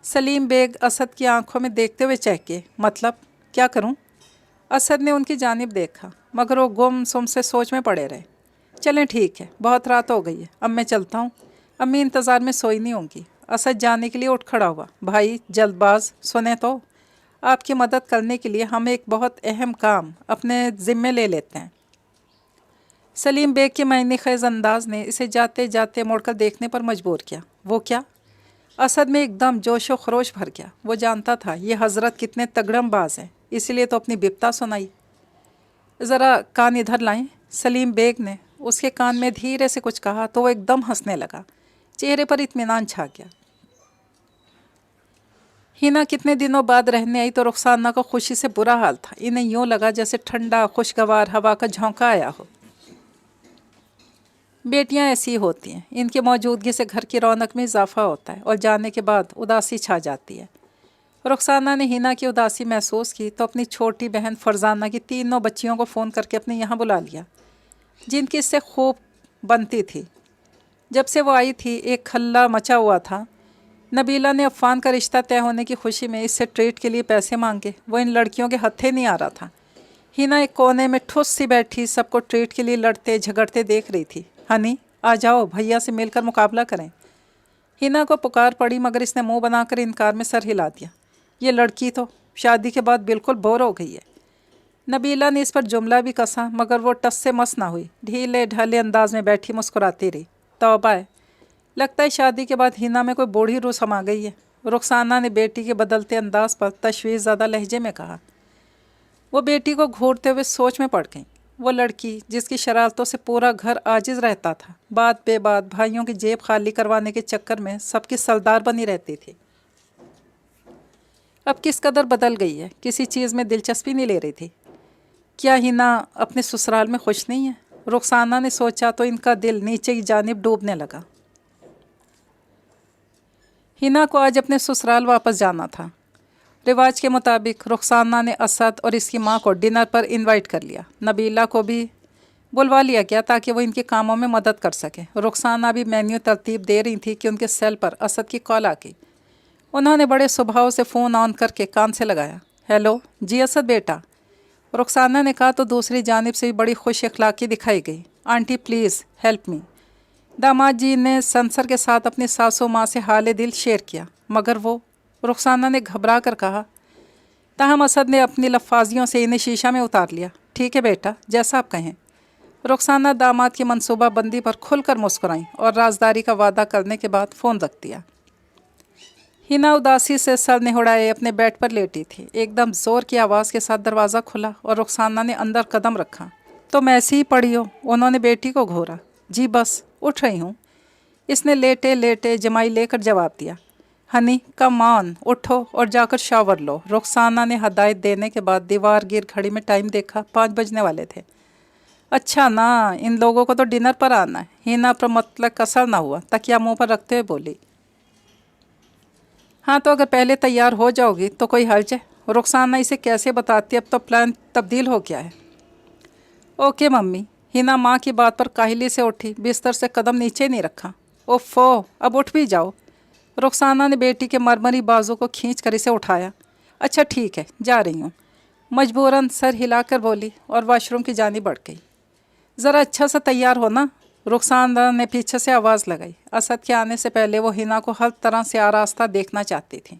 Speaker 1: सलीम बेग असद की आंखों में देखते हुए चहके। मतलब क्या करूं? असद ने उनकी जानिब देखा, मगर वो गुम सुम से सोच में पड़े रहे। चलें ठीक है, बहुत रात हो गई है, अब मैं चलता हूँ। अम्मी इंतज़ार में सोई नहीं होंगी। असद जाने के लिए उठ खड़ा हुआ। भाई जल्दबाज, सुने तो। آپ کی مدد کرنے کے لیے ہم ایک بہت اہم کام اپنے ذمے لے لیتے ہیں۔ سلیم بیگ کے معنی خیز انداز نے اسے جاتے جاتے مڑ کر دیکھنے پر مجبور کیا۔ وہ کیا؟ اسد میں ایک دم جوش و خروش بھر گیا۔ وہ جانتا تھا یہ حضرت کتنے تگڑم باز ہیں، اس لیے تو اپنی بپتا سنائی۔ ذرا کان ادھر لائیں۔ سلیم بیگ نے اس کے کان میں دھیرے سے کچھ کہا تو وہ ایک دم ہنسنے لگا۔ چہرے پر اطمینان چھا گیا۔ ہینا کتنے دنوں بعد رہنے آئی تو رخسانہ کو خوشی سے برا حال تھا۔ انہیں یوں لگا جیسے ٹھنڈا خوشگوار ہوا کا جھونکا آیا ہو۔ بیٹیاں ایسی ہوتی ہیں، ان کی موجودگی سے گھر کی رونق میں اضافہ ہوتا ہے اور جانے کے بعد اداسی چھا جاتی ہے۔ رخسانہ نے ہینا کی اداسی محسوس کی تو اپنی چھوٹی بہن فرزانہ کی تینوں بچیوں کو فون کر کے اپنے یہاں بلا لیا، جن کی اس سے خوب بنتی تھی۔ جب سے وہ آئی تھی ایک کھلا مچا ہوا تھا۔ نبیلہ نے عفان کا رشتہ طے ہونے کی خوشی میں اس سے ٹریٹ کے لیے پیسے مانگے۔ وہ ان لڑکیوں کے ہتھے نہیں آ رہا تھا۔ ہینا ایک کونے میں ٹھس سی بیٹھی سب کو ٹریٹ کے لیے لڑتے جھگڑتے دیکھ رہی تھی۔ ہنی آ جاؤ، بھیا سے مل کر مقابلہ کریں۔ ہینا کو پکار پڑی مگر اس نے منہ بنا کر انکار میں سر ہلا دیا۔ یہ لڑکی تو شادی کے بعد بالکل بور ہو گئی ہے۔ نبیلہ نے اس پر جملہ بھی کسا مگر وہ ٹس سے مس نہ ہوئی، ڈھیلے ڈھالے انداز میں بیٹھی مسکراتی رہی۔ توبہ ہے، لگتا ہے شادی کے بعد ہینا میں کوئی بوڑھی روح سما گئی ہے، رخسانہ نے بیٹی کے بدلتے انداز پر تشویش زدہ لہجے میں کہا۔ وہ بیٹی کو گھورتے ہوئے سوچ میں پڑ گئیں۔ وہ لڑکی جس کی شرارتوں سے پورا گھر عاجز رہتا تھا، بات بے بات بھائیوں کی جیب خالی کروانے کے چکر میں سب کی سردار بنی رہتی تھی، اب کس قدر بدل گئی ہے، کسی چیز میں دلچسپی نہیں لے رہی تھی۔ کیا ہینا اپنے سسرال میں خوش نہیں ہے؟ رخسانہ نے سوچا تو ان کا دل نیچے کی جانب ڈوبنے لگا۔ ہینا کو آج اپنے سسرال واپس جانا تھا۔ رواج کے مطابق رخسانہ نے اسد اور اس کی ماں کو ڈنر پر انوائٹ کر لیا۔ نبیلہ کو بھی بلوا لیا گیا تاکہ وہ ان کے کاموں میں مدد کر سکے۔ رخسانہ بھی مینیو ترتیب دے رہی تھی کہ ان کے سیل پر اسد کی کال آ گئی۔ انہوں نے بڑے سبھاؤ سے فون آن کر کے کان سے لگایا۔ ہیلو جی اسد بیٹا، رخسانہ نے کہا تو دوسری جانب سے بڑی خوش اخلاقی دکھائی گئی۔ Aunty please help me. داماد جی نے سنسر کے ساتھ اپنی ساسو ماں سے حال دل شیئر کیا مگر وہ، رخسانہ نے گھبرا کر کہا۔ تاہم اسد نے اپنی لفاظیوں سے انہیں شیشہ میں اتار لیا۔ ٹھیک ہے بیٹا، جیسا آپ کہیں۔ رخسانہ داماد کی منصوبہ بندی پر کھل کر مسکرائیں اور رازداری کا وعدہ کرنے کے بعد فون رکھ دیا۔ ہینا اداسی سے سر نہڑائے اپنے بیڈ پر لیٹی تھی۔ ایک دم زور کی آواز کے ساتھ دروازہ کھلا اور رخسانہ نے اندر قدم رکھا۔ تم ایسی ہی پڑی ہو؟ انہوں نے بیٹی کو گھورا۔ جی بس اٹھ رہی ہوں، اس نے لیٹے لیٹے جمائی لے کر جواب دیا۔ ہنی کم آن، اٹھو اور جا کر شاور لو۔ رخسانہ نے ہدایت دینے کے بعد دیوار گیر گھڑی میں ٹائم دیکھا، 5 بجنے والے تھے۔ اچھا نا، ان لوگوں کو تو ڈنر پر آنا ہے۔ ہینا پر مطلق اثر نہ ہوا، تکیا منہ پر رکھتے ہوئے بولی۔ ہاں تو اگر پہلے تیار ہو جاؤ گی تو کوئی حرج ہے؟ رخسانہ اسے کیسے بتاتی، اب تو پلان تبدیل ہو گیا ہے۔ Okay mummy. ہینا ماں کی بات پر کاہلی سے اٹھی، بستر سے قدم نیچے نہیں رکھا۔ اوفو، اب اٹھ بھی جاؤ۔ رخسانہ نے بیٹی کے مرمری بازو کو کھینچ کر اسے اٹھایا۔ اچھا ٹھیک ہے، جا رہی ہوں، مجبوراً سر ہلا کر بولی اور واش روم کی جانب بڑھ گئی۔ ذرا اچھا سا تیار ہونا، رخسانہ نے پیچھے سے آواز لگائی۔ اسد کے آنے سے پہلے وہ ہینا کو ہر طرح سے آراستہ دیکھنا چاہتی تھی۔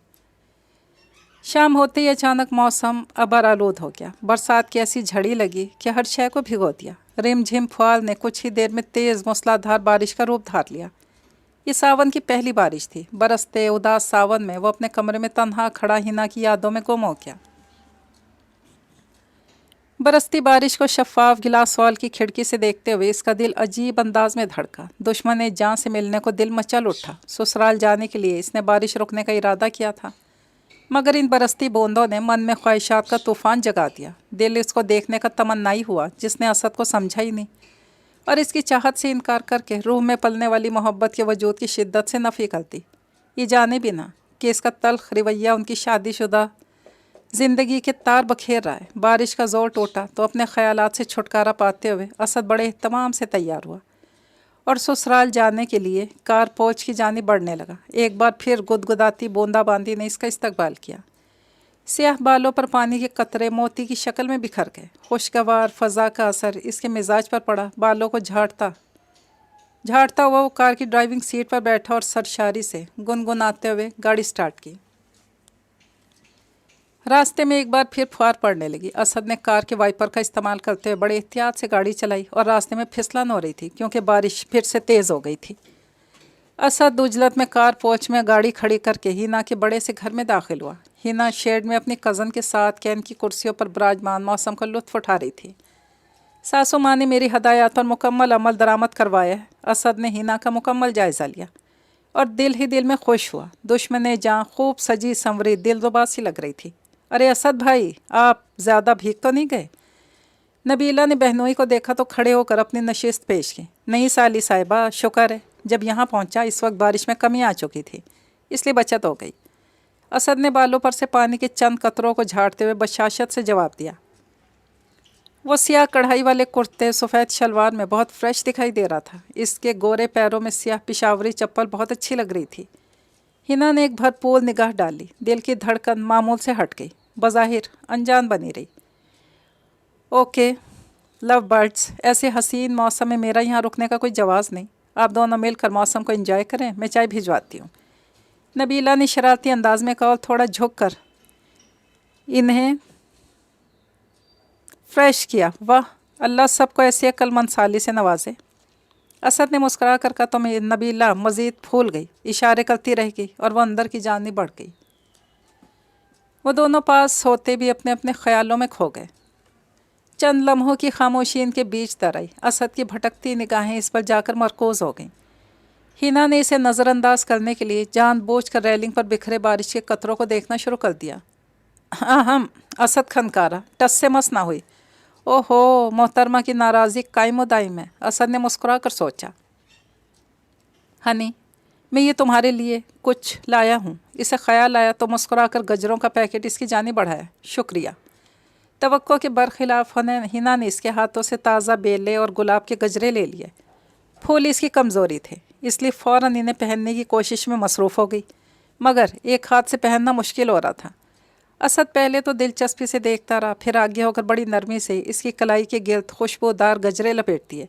Speaker 1: شام ہوتے ہی اچانک موسم ابر آلود ہو گیا۔ برسات کی ایسی جھڑی لگی کہ ہر شے کو بھگو دیا۔ رم جھم پھوال نے کچھ ہی دیر میں تیز موسلادھار بارش کا روپ دھار لیا۔ یہ ساون کی پہلی بارش تھی۔ برستے اداس ساون میں وہ اپنے کمرے میں تنہا کھڑا ہینا کی یادوں میں گم ہو گیا۔ برستی بارش کو شفاف گلاس وال کی کھڑکی سے دیکھتے ہوئے اس کا دل عجیب انداز میں دھڑکا۔ دشمن جاں سے ملنے کو دل مچل اٹھا۔ سسرال جانے کے لیے اس نے بارش روکنے کا ارادہ کیا تھا مگر ان برستی بوندوں نے من میں خواہشات کا طوفان جگا دیا۔ دل اس کو دیکھنے کا تمنائی ہوا جس نے اسد کو سمجھا ہی نہیں، اور اس کی چاہت سے انکار کر کے روح میں پلنے والی محبت کے وجود کی شدت سے نفی کر دی۔ یہ جانے بھی نہ کہ اس کا تلخ رویہ ان کی شادی شدہ زندگی کے تار بکھیر رہا ہے۔ بارش کا زور ٹوٹا تو اپنے خیالات سے چھٹکارا پاتے ہوئے اسد بڑے اہتمام سے تیار ہوا اور سسرال جانے کے لیے کار پوچھ کی جانب بڑھنے لگا۔ ایک بار پھر گدگداتی بوندا باندی نے اس کا استقبال کیا۔ سیاہ بالوں پر پانی کے قطرے موتی کی شکل میں بکھر گئے۔ خوشگوار فضا کا اثر اس کے مزاج پر پڑا۔ بالوں کو جھاڑتا ہوا وہ کار کی ڈرائیونگ سیٹ پر بیٹھا اور سرشاری سے گنگناتے ہوئے گاڑی سٹارٹ کی۔ रास्ते में एक बार फिर फुहार पड़ने लगी। असद ने कार के वाइपर का इस्तेमाल करते हुए बड़े एहतियात से गाड़ी चलाई और रास्ते में फिसलन हो रही थी क्योंकि बारिश फिर से तेज़ हो गई थी। असद उजलत में कार पोर्च में गाड़ी खड़ी करके हिना के बड़े से घर में दाखिल हुआ। हिना शेड में अपनी कज़न के साथ कैन की कुर्सियों पर विराजमान मौसम का लुत्फ़ उठा रही थी। सासू माँ ने मेरी हदायत पर मुकम्मल अमल दरामद करवाया है। असद ने हिना का मुकम्मल जायज़ा लिया और दिल ही दिल में खुश हुआ। दुश्मन जहाँ खूब सजी संवरी दिलरुबा सी लग रही थी। अरे असद भाई, आप ज़्यादा भीग तो नहीं गए? नबीला ने बहनोई को देखा तो खड़े होकर अपनी नशिस्त पेश की। नहीं साली साहिबा, शुक्र है जब यहाँ पहुँचा इस वक्त बारिश में कमी आ चुकी थी, इसलिए बचत हो गई। असद ने बालों पर से पानी के चंद कतरों को झाड़ते हुए बशाशत से जवाब दिया। वो सियाह कढ़ाई वाले कुर्ते सफ़ेद शलवार में बहुत फ्रेश दिखाई दे रहा था। इसके गोरे पैरों में सियाह पिशावरी चप्पल बहुत अच्छी लग रही थी। हिना ने एक भरपूर निगाह डाली। दिल की धड़कन मामूल से हट गई, बज़ाहिर अनजान बनी रही। ओके लव बर्ड्स, ऐसे हसीन मौसम में मेरा यहाँ रुकने का कोई जवाज़ नहीं। आप दोनों मिलकर मौसम को एंजॉय करें, मैं चाय भिजवाती हूँ। नबीला ने शरारती अंदाज में कहा और थोड़ा झुक कर इन्हें फ्रेश किया। वाह, अल्लाह सबको ऐसी अक्लमंद साली से नवाजे। असद ने मुस्कुरा कर कहा तो नबीला मज़ीद फूल गई, इशारे करती रह गई और वह अंदर की जानिब बढ़ गई। वो दोनों पास होते भी अपने अपने ख्यालों में खो गए। चंद लम्हों की खामोशी इनके बीच तर आई। असद की भटकती निगाहें इस पर जाकर मरकूज़ हो गईं। हिना ने इसे नज़रअंदाज करने के लिए जानबूझकर रेलिंग पर बिखरे बारिश के कतरों को देखना शुरू कर दिया। हम असद खनकारा, टस से मस ना हुई। ओहो, मोहतरमा की नाराज़गी कायम दायम है, असद ने मुस्कुरा कर सोचा। हनी, मैं ये तुम्हारे लिए कुछ लाया हूँ। इसे ख्याल आया तो मुस्कुरा कर गजरों का पैकेट इसकी जानिब बढ़ाया। शुक्रिया। तवक्को के बरखिलाफ हिना ने इसके हाथों से ताज़ा बेले और गुलाब के गजरे ले लिए। फूल इसकी कमज़ोरी थे, इसलिए फ़ौरन इन्हें पहनने की कोशिश में मसरूफ़ हो गई, मगर एक हाथ से पहनना मुश्किल हो रहा था। असद पहले तो दिलचस्पी से देखता रहा, फिर आगे होकर बड़ी नरमी से इसकी कलाई के गिर्द खुशबूदार गजरे लपेट दिए।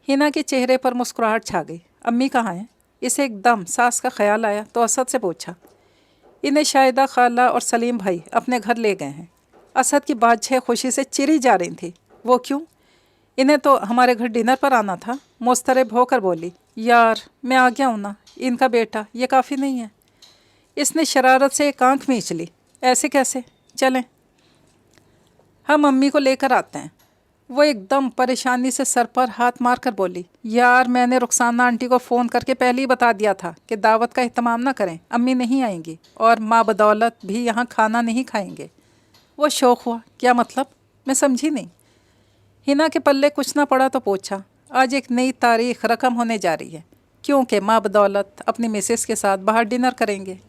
Speaker 1: हिना के चेहरे पर मुस्कुराहट छा गई। अम्मी कहाँ हैं? इसे एकदम सास का ख्याल आया तो असद से पूछा। इन्हें शाहिदा खाला और सलीम भाई अपने घर ले गए हैं। असद की बादशाह खुशी से चिरी जा रही थी। वो क्यों? इन्हें तो हमारे घर डिनर पर आना था। मुस्तरब होकर बोली। यार मैं आ गया हूँ ना, इनका बेटा, ये काफ़ी नहीं है। इसने शरारत से एक आंख मींच ली। ऐसे कैसे? चलें, हम अम्मी को लेकर आते हैं। वो एकदम परेशानी से सर पर हाथ मार कर बोली। यार मैंने रुखसाना आंटी को फ़ोन करके पहले ही बता दिया था कि दावत का एहतमाम ना करें, अम्मी नहीं आएंगी और माँ बदौलत भी यहाँ खाना नहीं खाएंगे। वो शौक हुआ। क्या मतलब? मैं समझी नहीं। हिना के पल्ले कुछ ना पड़ा तो पूछा। आज एक नई तारीख रकम होने जा रही है, क्योंकि माँ बदौलत अपनी मिसेस के साथ बाहर डिनर करेंगे।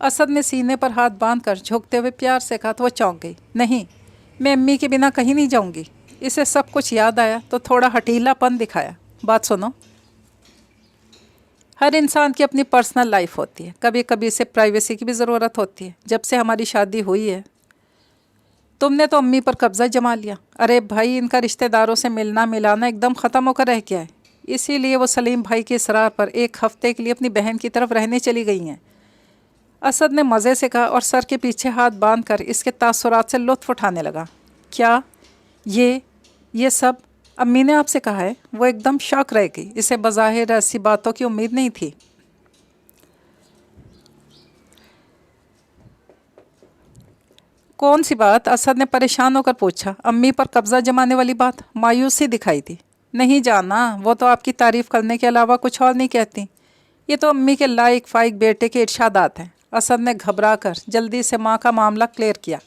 Speaker 1: असद ने सीने पर हाथ बांधकर झुकते हुए प्यार से कहा तो वह चौंक गई। नहीं, मैं अम्मी के बिना कहीं नहीं जाऊंगी। इसे सब कुछ याद आया तो थोड़ा हटीलापन दिखाया। बात सुनो, हर इंसान की अपनी पर्सनल लाइफ होती है, कभी कभी इसे प्राइवेसी की भी ज़रूरत होती है। जब से हमारी शादी हुई है तुमने तो अम्मी पर कब्ज़ा जमा लिया। अरे भाई, इनका रिश्तेदारों से मिलना मिलाना एकदम ख़त्म होकर रह गया है। इसीलिए वो सलीम भाई के इसरार पर एक हफ्ते के लिए अपनी बहन की तरफ रहने चली गई हैं। असद ने मज़े से कहा और सर के पीछे हाथ बांधकर इसके तासुरात से लुत्फ़ उठाने लगा। क्या ये सब अम्मी ने आपसे कहा है? वो एकदम शॉक रह गई। इसे बज़ाहिर ऐसी बातों की उम्मीद नहीं थी। कौन सी बात? असद ने परेशान होकर पूछा। अम्मी पर कब्ज़ा जमाने वाली बात। मायूसी दिखाई दी। नहीं जाना, वो तो आपकी तारीफ़ करने के अलावा कुछ और नहीं कहती। ये तो अम्मी के लायक फ़ाइक बेटे के इरशादात हैं। असद ने घबरा कर जल्दी से माँ का मामला क्लियर किया।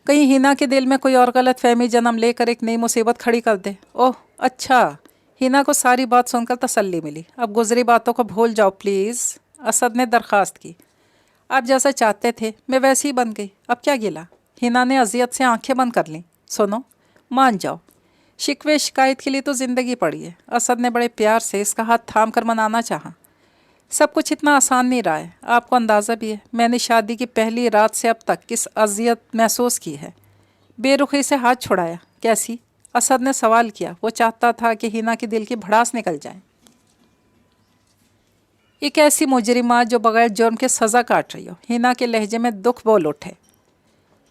Speaker 1: कहीं हिना के दिल में कोई और गलत फहमी जन्म लेकर एक नई मुसीबत खड़ी कर दे। ओह अच्छा। हिना को सारी बात सुनकर तसल्ली मिली। अब गुजरी बातों को भूल जाओ प्लीज़, असद ने दरख्वास्त की। आप जैसा चाहते थे मैं वैसी ही बन गई, अब क्या गिला? हिना ने अजियत से आंखें बंद कर लीं। सुनो, मान जाओ, शिकवे शिकायत के लिए तो ज़िंदगी पड़ी है। असद ने बड़े प्यार से इसका हाथ थाम कर मनाना चाहा। सब कुछ इतना आसान नहीं रहा है, आपको अंदाज़ा भी है। मैंने शादी की पहली रात से अब तक किस अजियत महसूस की है। बेरुखी से हाथ छुड़ाया। कैसी? असद ने सवाल किया। वो चाहता था कि हिना के दिल की भड़ास निकल जाए। एक ऐसी मुजरिमा जो बगैर जुर्म के सज़ा काट रही हो। हिना के लहजे में दुख बोल उठे।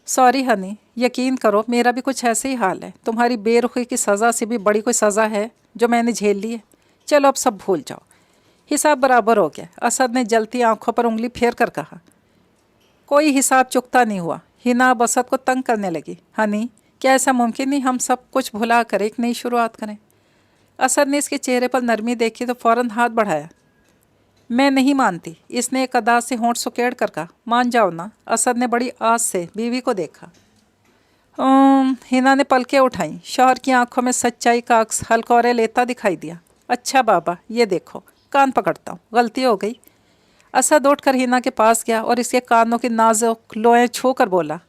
Speaker 1: सॉरी हनी, यकीन करो मेरा भी कुछ ऐसे ही हाल है। तुम्हारी बेरुखी की सज़ा से भी बड़ी कोई सज़ा है जो मैंने झेल ली है। चलो अब सब भूल जाओ, हिसाब बराबर हो गया। असद ने जलती आंखों पर उंगली फेर कर कहा। कोई हिसाब चुकता नहीं हुआ। हिना अब असद को तंग करने लगी। हनी, क्या ऐसा मुमकिन नहीं हम सब कुछ भुला कर एक नई शुरुआत करें? असद ने इसके चेहरे पर नरमी देखी तो फौरन हाथ बढ़ाया। मैं नहीं मानती, इसने एक अदा से होंठ सुकेड़ कर कहा। मान जाओ ना। असद ने बड़ी आस से बीवी को देखा। हिना ने पलकें उठाई। शौहर की आंखों में सच्चाई का अक्स हलकौरे लेता दिखाई दिया। अच्छा बाबा, ये देखो, कान पकड़ता हूँ, गलती हो गई। असद उठकर हिना के पास गया और इसके कानों की नाजुक लोएं छू कर बोला।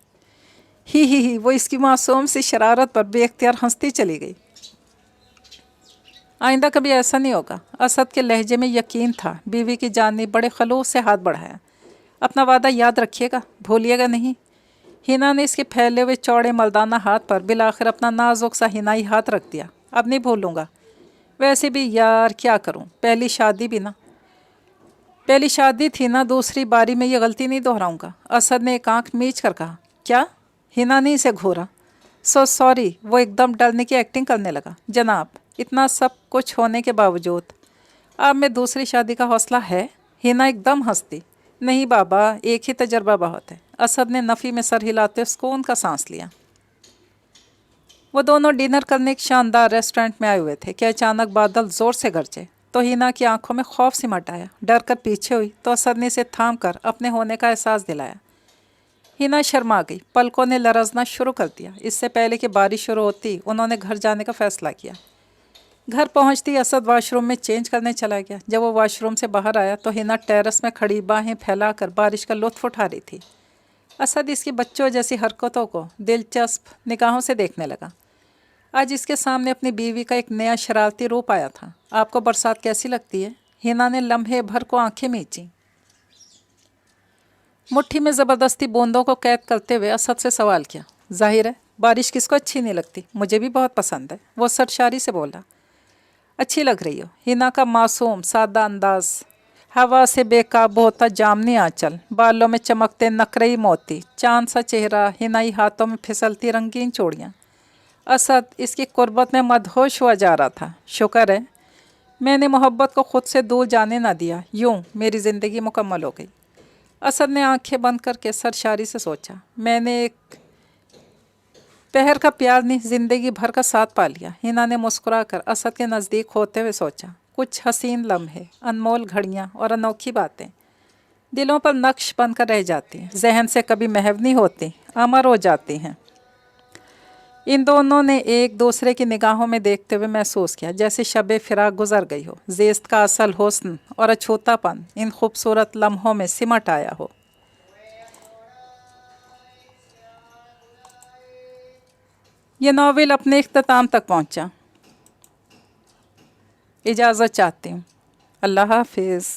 Speaker 1: ही वो इसकी मासूम सी शरारत पर बेख्तियार हंसती चली गई। आइंदा कभी ऐसा नहीं होगा। असद के लहजे में यकीन था। बीवी की जानिब बड़े खलूस से हाथ बढ़ाया। अपना वादा याद रखिएगा, भूलिएगा नहीं। हिना ने इसके फैले हुए चौड़े मर्दाना हाथ पर बिलाखिर अपना नाजुक सा हिनाई हाथ रख दिया। अब नहीं भूलूंगा। वैसे भी यार क्या करूं, पहली शादी थी ना, दूसरी बारी में ये गलती नहीं दोहराऊंगा। असद ने एक आंख मीच कर कहा। क्या? हिना ने इसे घूरा। सॉरी। वो एकदम डरने की एक्टिंग करने लगा। जनाब, इतना सब कुछ होने के बावजूद अब में दूसरी शादी का हौसला है? हिना एकदम हंसती। नहीं बाबा, एक ही तजर्बा बहुत है। असद ने नफ़ी में सर हिलाते सुकून का सांस लिया। वो दोनों डिनर करने एक शानदार रेस्टोरेंट में आए हुए थे कि अचानक बादल ज़ोर से गरजे तो हिना की आंखों में खौफ सिमट आया। डर कर पीछे हुई तो असद ने इसे थाम कर अपने होने का एहसास दिलाया। हिना शर्मा गई। पलकों ने लरजना शुरू कर दिया। इससे पहले कि बारिश शुरू होती उन्होंने घर जाने का फ़ैसला किया। घर पहुंचती असद वॉशरूम में चेंज करने चला गया। जब वो वॉशरूम से बाहर आया तो हिना टेरेस में खड़ी बाहें फैलाकर बारिश का लुत्फ़ उठा रही थी। असद इसकी बच्चों जैसी हरकतों को दिलचस्प निगाहों से देखने लगा। आज इसके सामने अपनी बीवी का एक नया शरारती रूप आया था। आपको बरसात कैसी लगती है? हिना ने लम्हे भर को आंखें मींची। मुट्ठी में ज़बरदस्ती बूंदों को कैद करते हुए असद से सवाल किया। जाहिर है बारिश किसको अच्छी नहीं लगती, मुझे भी बहुत पसंद है, वो सरशारी से बोला। अच्छी लग रही हो। हिना का मासूम सादा अंदाज हवा से बेकाबू होता जामनी आंचल, बालों में चमकते नकरई मोती, चांद सा चेहरा, हिनाई हाथों में फिसलती रंगीन चूड़ियाँ। असद इसकी कुर्बत में मदहोश हुआ जा रहा था। शुक्र है मैंने मोहब्बत को खुद से दूर जाने ना दिया, यूं मेरी ज़िंदगी मुकम्मल हो गई। असद ने आंखें बंद करके सरशारी से सोचा। मैंने एक पहर का प्यार नहीं, ज़िंदगी भर का साथ पा लिया। हिना ने मुस्कुराकर असद के नज़दीक होते हुए सोचा। कुछ हसीन लम्हे, अनमोल घड़ियाँ और अनोखी बातें दिलों पर नक्श बनकर रह जाती हैं, जहन से कभी महव नहीं होती, अमर हो जाती हैं। इन दोनों ने एक दूसरे की निगाहों में देखते हुए महसूस किया जैसे शबे फिराक गुजर गई हो। ज़ेस्त का असल हुस्न और अछूतापन इन खूबसूरत लम्हों में सिमट आया हो। यह नावल अपने इख्तिताम तक पहुंचा। इजाज़त चाहती हूँ। अल्लाह हाफिज़।